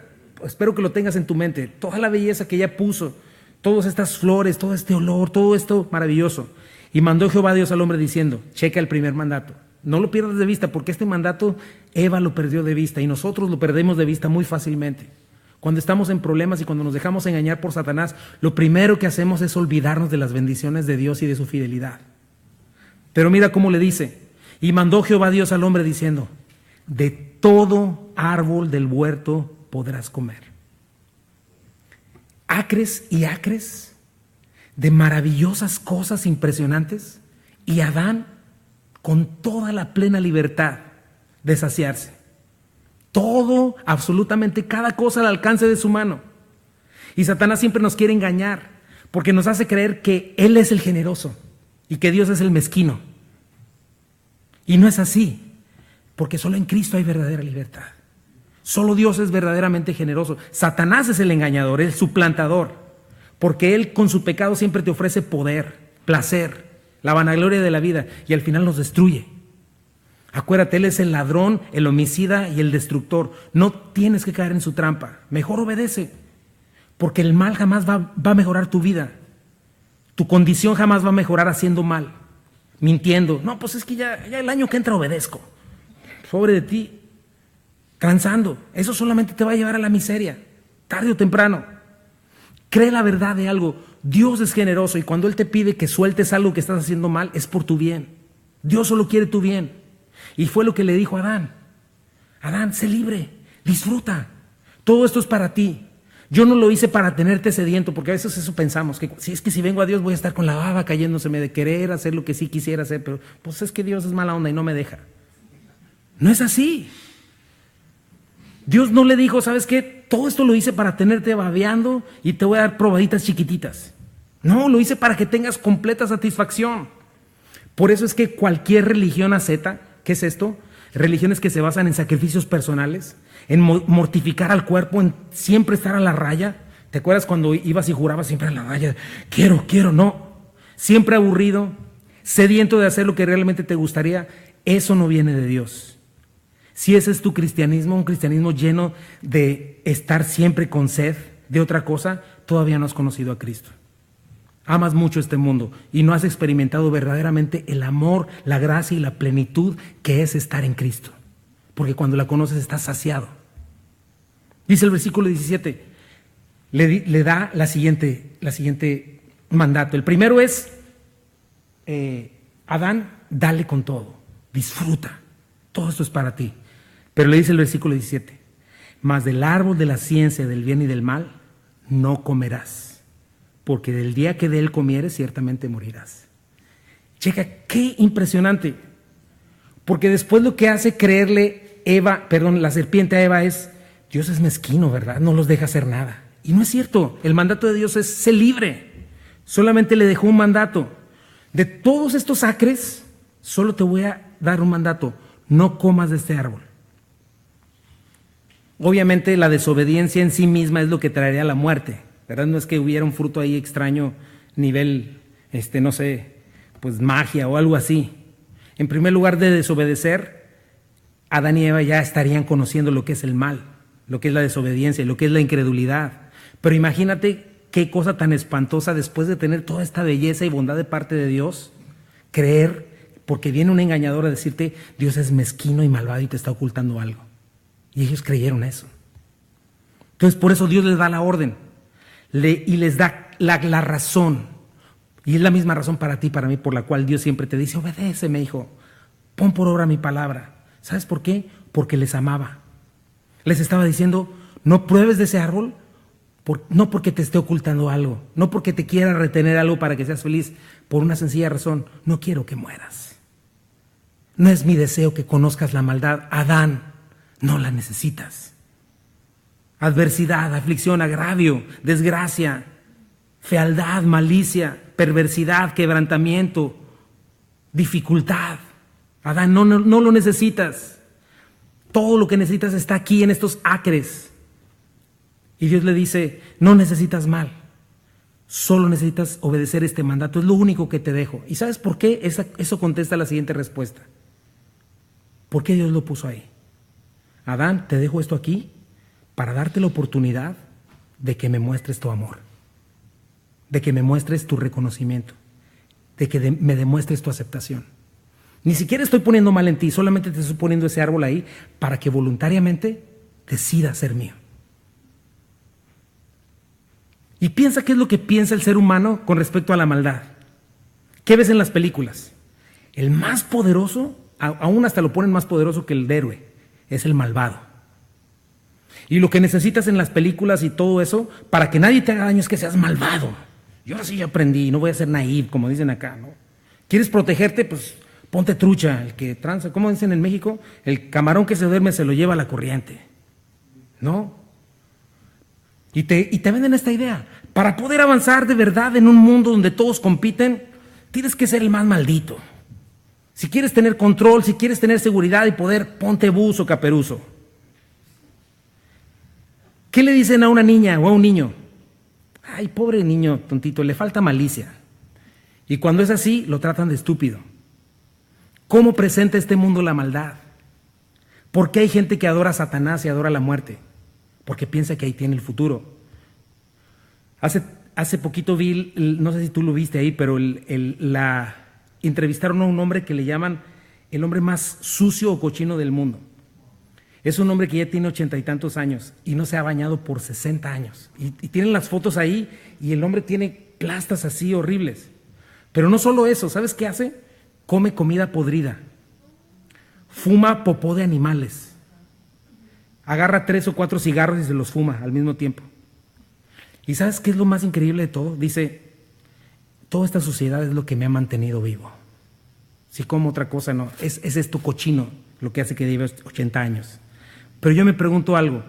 espero que lo tengas en tu mente, toda la belleza que ella puso, todas estas flores, todo este olor, todo esto maravilloso. Y mandó Jehová Dios al hombre diciendo, checa el primer mandato. No lo pierdas de vista porque este mandato Eva lo perdió de vista y nosotros lo perdemos de vista muy fácilmente. Cuando estamos en problemas y cuando nos dejamos engañar por Satanás, lo primero que hacemos es olvidarnos de las bendiciones de Dios y de su fidelidad. Pero mira cómo le dice, y mandó Jehová Dios al hombre diciendo, de todo árbol del huerto podrás comer. Acres y acres de maravillosas cosas impresionantes y Adán con toda la plena libertad de saciarse. Todo, absolutamente cada cosa al alcance de su mano. Y Satanás siempre nos quiere engañar porque nos hace creer que Él es el generoso y que Dios es el mezquino. Y no es así, porque solo en Cristo hay verdadera libertad. Solo Dios es verdaderamente generoso. Satanás es el engañador, el suplantador, porque Él con su pecado siempre te ofrece poder, placer, la vanagloria de la vida y al final nos destruye. Acuérdate, Él es el ladrón, el homicida y el destructor. No tienes que caer en su trampa. Mejor obedece, porque el mal jamás va a mejorar tu vida. Tu condición jamás va a mejorar haciendo mal, mintiendo. No, pues es que ya el año que entra obedezco. Pobre de ti, transando. Eso solamente te va a llevar a la miseria, tarde o temprano. Cree la verdad de algo. Dios es generoso y cuando Él te pide que sueltes algo que estás haciendo mal, es por tu bien. Dios solo quiere tu bien. Y fue lo que le dijo a Adán. Adán, sé libre, disfruta. Todo esto es para ti. Yo no lo hice para tenerte sediento, porque a veces eso pensamos, que si vengo a Dios voy a estar con la baba cayéndoseme de querer hacer lo que sí quisiera hacer, pero pues es que Dios es mala onda y no me deja. No es así. Dios no le dijo, ¿sabes qué? Todo esto lo hice para tenerte babeando y te voy a dar probaditas chiquititas. No, lo hice para que tengas completa satisfacción. Por eso es que cualquier religión asceta, ¿qué es esto? Religiones que se basan en sacrificios personales, en mortificar al cuerpo, en siempre estar a la raya. ¿Te acuerdas cuando ibas y jurabas siempre a la raya? Quiero, no. Siempre aburrido, sediento de hacer lo que realmente te gustaría. Eso no viene de Dios. Si ese es tu cristianismo, un cristianismo lleno de estar siempre con sed de otra cosa, todavía no has conocido a Cristo. Amas mucho este mundo y no has experimentado verdaderamente el amor, la gracia y la plenitud que es estar en Cristo. Porque cuando la conoces estás saciado. Dice el versículo 17, le da la siguiente mandato. El primero es, Adán, dale con todo, disfruta, todo esto es para ti. Pero le dice el versículo 17, mas del árbol de la ciencia del bien y del mal no comerás, porque del día que de él comieres ciertamente morirás. Checa, qué impresionante, porque después lo que hace creerle la serpiente a Eva es, Dios es mezquino, ¿verdad? No los deja hacer nada. Y no es cierto, el mandato de Dios es ser libre. Solamente le dejó un mandato. De todos estos acres, solo te voy a dar un mandato, no comas de este árbol. Obviamente la desobediencia en sí misma es lo que traería la muerte, ¿verdad? No es que hubiera un fruto ahí extraño, nivel, no sé, pues magia o algo así. En primer lugar, de desobedecer, Adán y Eva ya estarían conociendo lo que es el mal, lo que es la desobediencia, lo que es la incredulidad. Pero imagínate qué cosa tan espantosa después de tener toda esta belleza y bondad de parte de Dios, creer, porque viene un engañador a decirte, Dios es mezquino y malvado y te está ocultando algo. Y ellos creyeron eso. Entonces por eso Dios les da la orden y les da la razón. Y es la misma razón para ti, para mí, por la cual Dios siempre te dice, obedéceme, hijo, pon por obra mi palabra. ¿Sabes por qué? Porque les amaba. Les estaba diciendo, no pruebes de ese árbol, no porque te esté ocultando algo, no porque te quiera retener algo para que seas feliz, por una sencilla razón, no quiero que mueras. No es mi deseo que conozcas la maldad. Adán, no la necesitas. Adversidad, aflicción, agravio, desgracia, fealdad, malicia, perversidad, quebrantamiento, dificultad. Adán, no lo necesitas. Todo lo que necesitas está aquí en estos acres. Y Dios le dice, no necesitas mal, solo necesitas obedecer este mandato, es lo único que te dejo. ¿Y sabes por qué? Eso contesta la siguiente respuesta. ¿Por qué Dios lo puso ahí? Adán, te dejo esto aquí para darte la oportunidad de que me muestres tu amor, de que me muestres tu reconocimiento, de que me demuestres tu aceptación. Ni siquiera estoy poniendo mal en ti, solamente te estoy poniendo ese árbol ahí para que voluntariamente decidas ser mío. Y piensa qué es lo que piensa el ser humano con respecto a la maldad. ¿Qué ves en las películas? El más poderoso, aún hasta lo ponen más poderoso que el héroe, es el malvado. Y lo que necesitas en las películas y todo eso, para que nadie te haga daño, es que seas malvado. Yo ahora sí ya aprendí, no voy a ser naive, como dicen acá, ¿no? ¿Quieres protegerte? Pues ponte trucha. El que tranza, ¿cómo dicen en México? El camarón que se duerme se lo lleva a la corriente, ¿no? Y te venden esta idea. Para poder avanzar de verdad en un mundo donde todos compiten, tienes que ser el más maldito. Si quieres tener control, si quieres tener seguridad y poder, ponte buzo, caperuzo. ¿Qué le dicen a una niña o a un niño? Ay, pobre niño tontito, le falta malicia. Y cuando es así, lo tratan de estúpido. ¿Cómo presenta este mundo la maldad? ¿Por qué hay gente que adora a Satanás y adora la muerte? Porque piensa que ahí tiene el futuro. Hace poquito vi, no sé si tú lo viste ahí, pero entrevistaron a un hombre que le llaman el hombre más sucio o cochino del mundo. Es un hombre que ya tiene 80 y tantos años y no se ha bañado por 60 años. Y tienen las fotos ahí y el hombre tiene plastas así horribles. Pero no solo eso, ¿sabes qué hace? Come comida podrida, fuma popó de animales, agarra 3 o 4 cigarros y se los fuma al mismo tiempo. ¿Y sabes qué es lo más increíble de todo? Dice, toda esta suciedad es lo que me ha mantenido vivo. Si como otra cosa, no, es esto cochino lo que hace que lleve 80 años. Pero yo me pregunto algo,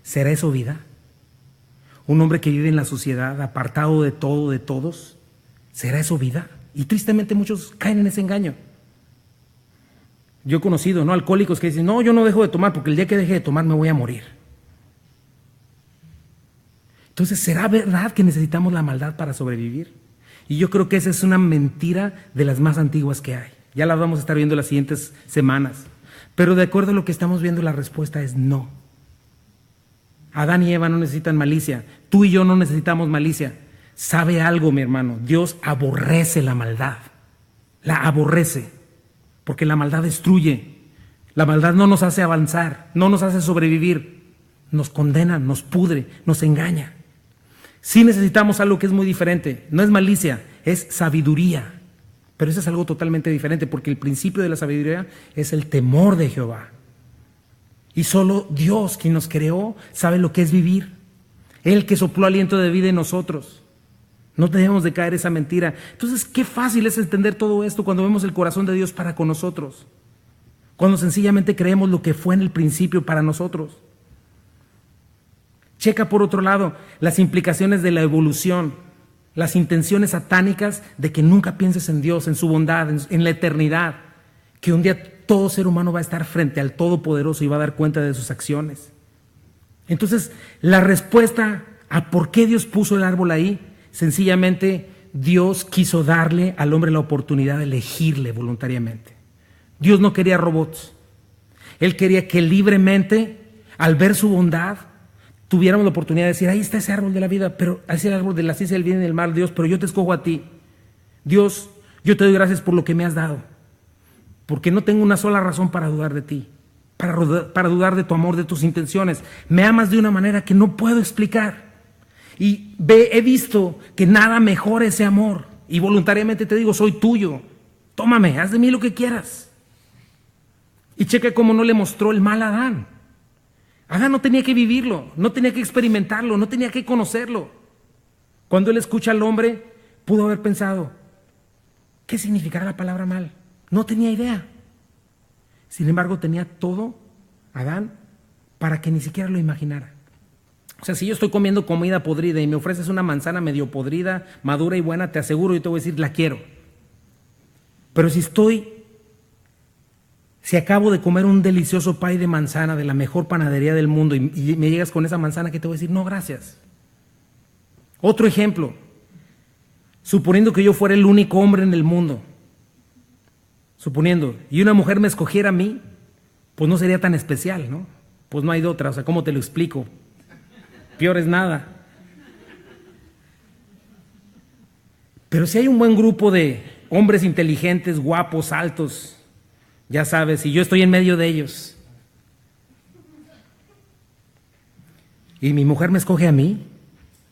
¿será eso vida? Un hombre que vive en la suciedad, apartado de todo, de todos, ¿será eso vida? Y tristemente muchos caen en ese engaño. Yo he conocido, ¿no?, alcohólicos que dicen, no, yo no dejo de tomar porque el día que deje de tomar me voy a morir. Entonces, ¿será verdad que necesitamos la maldad para sobrevivir? Y yo creo que esa es una mentira de las más antiguas que hay. Ya la vamos a estar viendo las siguientes semanas. Pero de acuerdo a lo que estamos viendo, la respuesta es no. Adán y Eva no necesitan malicia. Tú y yo no necesitamos malicia. ¿Sabe algo, mi hermano? Dios aborrece la maldad. La aborrece. Porque la maldad destruye. La maldad no nos hace avanzar, no nos hace sobrevivir. Nos condena, nos pudre, nos engaña. Sí necesitamos algo que es muy diferente. No es malicia, es sabiduría. Pero eso es algo totalmente diferente, porque el principio de la sabiduría es el temor de Jehová. Y solo Dios, quien nos creó, sabe lo que es vivir. Él que sopló aliento de vida en nosotros. No debemos de caer esa mentira. Entonces, qué fácil es entender todo esto cuando vemos el corazón de Dios para con nosotros. Cuando sencillamente creemos lo que fue en el principio para nosotros. Checa por otro lado las implicaciones de la evolución, las intenciones satánicas de que nunca pienses en Dios, en su bondad, en la eternidad, que un día todo ser humano va a estar frente al Todopoderoso y va a dar cuenta de sus acciones. Entonces, la respuesta a por qué Dios puso el árbol ahí, sencillamente Dios quiso darle al hombre la oportunidad de elegirle voluntariamente. Dios no quería robots. Él quería que libremente, al ver su bondad, tuviéramos la oportunidad de decir, ahí está ese árbol de la vida, pero ahí está el árbol de la ciencia del bien y del mal, Dios, pero yo te escojo a ti. Dios, yo te doy gracias por lo que me has dado, porque no tengo una sola razón para dudar de ti. para dudar de tu amor, de tus intenciones. Me amas de una manera que no puedo explicar. Y he visto que nada mejora ese amor. Y voluntariamente te digo, soy tuyo. Tómame, haz de mí lo que quieras. Y checa cómo no le mostró el mal a Adán. Adán no tenía que vivirlo, no tenía que experimentarlo, no tenía que conocerlo. Cuando él escucha al hombre, pudo haber pensado, ¿qué significará la palabra mal? No tenía idea. Sin embargo, tenía todo, Adán, para que ni siquiera lo imaginara. O sea, si yo estoy comiendo comida podrida y me ofreces una manzana medio podrida, madura y buena, te aseguro, yo te voy a decir, la quiero. Pero si acabo de comer un delicioso pay de manzana de la mejor panadería del mundo y me llegas con esa manzana, ¿qué te voy a decir? No, gracias. Otro ejemplo, suponiendo que yo fuera el único hombre en el mundo, suponiendo, y una mujer me escogiera a mí, pues no sería tan especial, ¿no? Pues no hay de otra, o sea, ¿cómo te lo explico? Peor es nada. Pero si hay un buen grupo de hombres inteligentes, guapos, altos, ya sabes, y yo estoy en medio de ellos, y mi mujer me escoge a mí,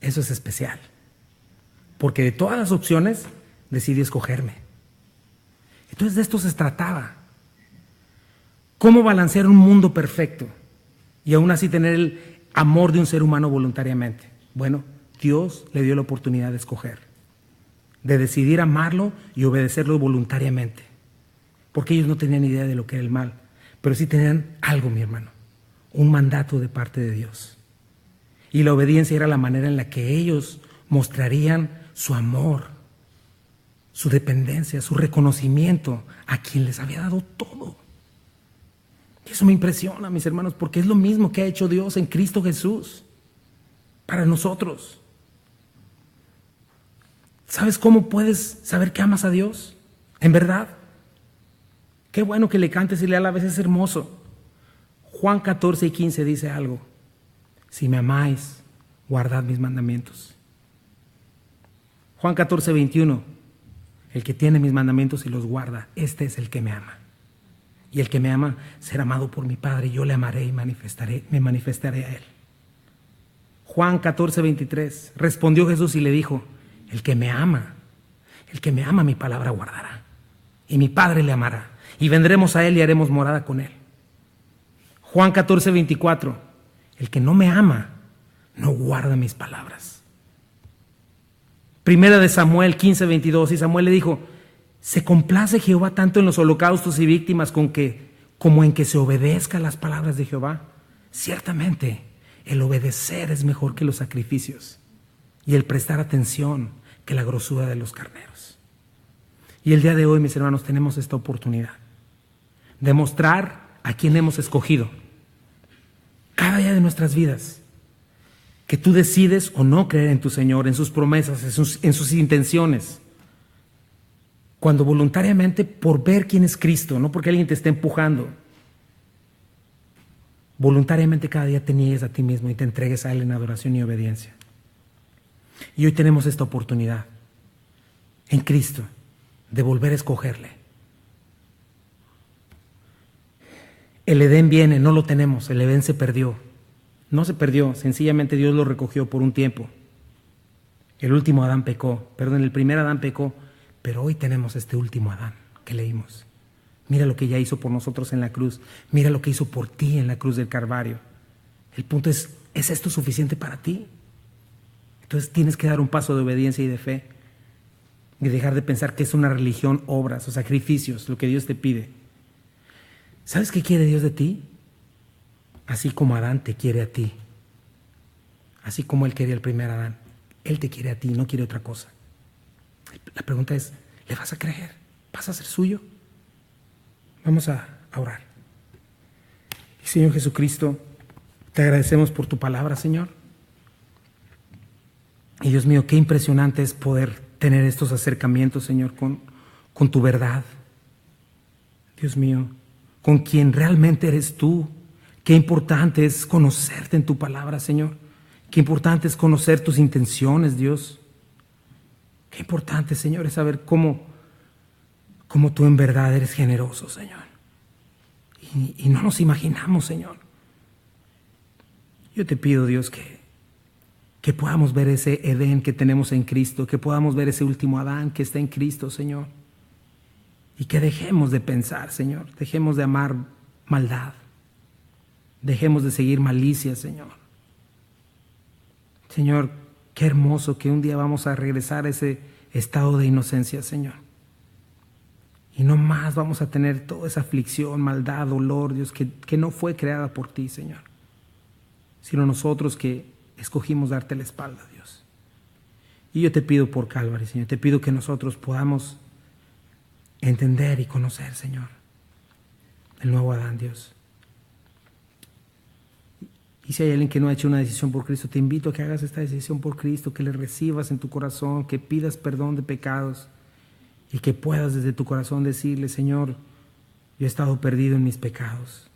eso es especial. Porque de todas las opciones, decidí escogerme. Entonces de esto se trataba. ¿Cómo balancear un mundo perfecto y aún así tener el amor de un ser humano voluntariamente? Bueno, Dios le dio la oportunidad de escoger, de decidir amarlo y obedecerlo voluntariamente. Porque ellos no tenían idea de lo que era el mal, pero sí tenían algo, mi hermano, un mandato de parte de Dios. Y la obediencia era la manera en la que ellos mostrarían su amor, su dependencia, su reconocimiento a quien les había dado todo. Y eso me impresiona, mis hermanos, porque es lo mismo que ha hecho Dios en Cristo Jesús para nosotros. ¿Sabes cómo puedes saber que amas a Dios? ¿En verdad? Qué bueno que le cantes y le alabes, es hermoso. Juan 14:15 dice algo. Si me amáis, guardad mis mandamientos. Juan 14:21. El que tiene mis mandamientos y los guarda, este es el que me ama. Y el que me ama será amado por mi Padre, y yo le amaré y me manifestaré a él. Juan 14:23. Respondió Jesús y le dijo, el que me ama mi palabra guardará. Y mi Padre le amará. Y vendremos a él y haremos morada con él. Juan 14:24. El que no me ama, no guarda mis palabras. Primera de Samuel 15:22. Y Samuel le dijo, ¿se complace Jehová tanto en los holocaustos y víctimas como en que se obedezca las palabras de Jehová? Ciertamente, el obedecer es mejor que los sacrificios, y el prestar atención que la grosura de los carneros. Y el día de hoy, mis hermanos, tenemos esta oportunidad de mostrar a quién hemos escogido cada día de nuestras vidas, que tú decides o no creer en tu Señor, en sus promesas, en sus intenciones, cuando voluntariamente, por ver quién es Cristo, no porque alguien te esté empujando, voluntariamente cada día te niegues a ti mismo y te entregues a Él en adoración y obediencia. Y hoy tenemos esta oportunidad en Cristo de volver a escogerle. El Edén viene, no lo tenemos, el Edén se perdió. No se perdió, sencillamente Dios lo recogió por un tiempo. El último Adán pecó, el primer Adán pecó, pero hoy tenemos este último Adán que leímos. Mira lo que ya hizo por nosotros en la cruz, mira lo que hizo por ti en la cruz del Calvario. El punto ¿es esto suficiente para ti? Entonces tienes que dar un paso de obediencia y de fe y dejar de pensar que es una religión, obras o sacrificios, lo que Dios te pide. ¿Sabes qué quiere Dios de ti? Así como Adán te quiere a ti, así como Él quería al primer Adán, Él te quiere a ti, no quiere otra cosa. La pregunta es, ¿le vas a creer? ¿Vas a ser suyo? Vamos a orar. Señor Jesucristo, te agradecemos por tu palabra, Señor. Y Dios mío, qué impresionante es poder tener estos acercamientos, Señor, con tu verdad. Dios mío, con quien realmente eres tú. Qué importante es conocerte en tu palabra, Señor. Qué importante es conocer tus intenciones, Dios. Qué importante, Señor, es saber cómo tú en verdad eres generoso, Señor. y no nos imaginamos, Señor. Yo te pido, Dios, que podamos ver ese Edén que tenemos en Cristo, que podamos ver ese último Adán que está en Cristo, Señor. Y que dejemos de pensar, Señor, dejemos de amar maldad, dejemos de seguir malicia, Señor. Señor, qué hermoso que un día vamos a regresar a ese estado de inocencia, Señor. Y no más vamos a tener toda esa aflicción, maldad, dolor, Dios, que no fue creada por ti, Señor, sino nosotros que escogimos darte la espalda, Dios. Y yo te pido por Calvary, Señor, te pido que nosotros podamos entender y conocer, Señor, el nuevo Adán, Dios. Y si hay alguien que no ha hecho una decisión por Cristo, te invito a que hagas esta decisión por Cristo, que le recibas en tu corazón, que pidas perdón de pecados y que puedas desde tu corazón decirle: Señor, yo he estado perdido en mis pecados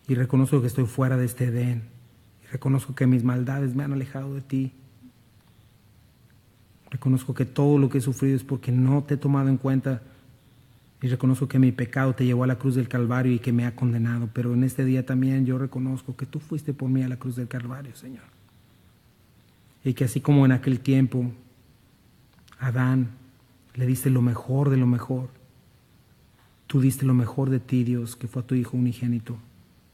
y reconozco que estoy fuera de este Edén y reconozco que mis maldades me han alejado de ti. Reconozco que todo lo que he sufrido es porque no te he tomado en cuenta y reconozco que mi pecado te llevó a la cruz del Calvario y que me ha condenado. Pero en este día también yo reconozco que tú fuiste por mí a la cruz del Calvario, Señor. Y que así como en aquel tiempo a Adán le diste lo mejor de lo mejor, tú diste lo mejor de ti, Dios, que fue a tu Hijo unigénito,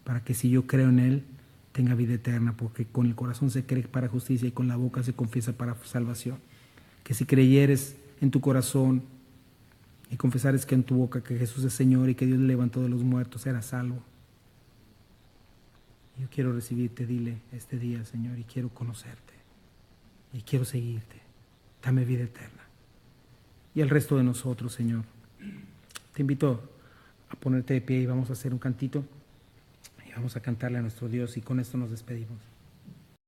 para que si yo creo en Él, tenga vida eterna, porque con el corazón se cree para justicia y con la boca se confiesa para salvación. Que si creyeres en tu corazón y confesares que en tu boca que Jesús es Señor y que Dios le levantó de los muertos, serás salvo. Yo quiero recibirte, dile este día, Señor, y quiero conocerte y quiero seguirte. Dame vida eterna. Y al resto de nosotros, Señor, te invito a ponerte de pie y vamos a hacer un cantito y vamos a cantarle a nuestro Dios, y con esto nos despedimos.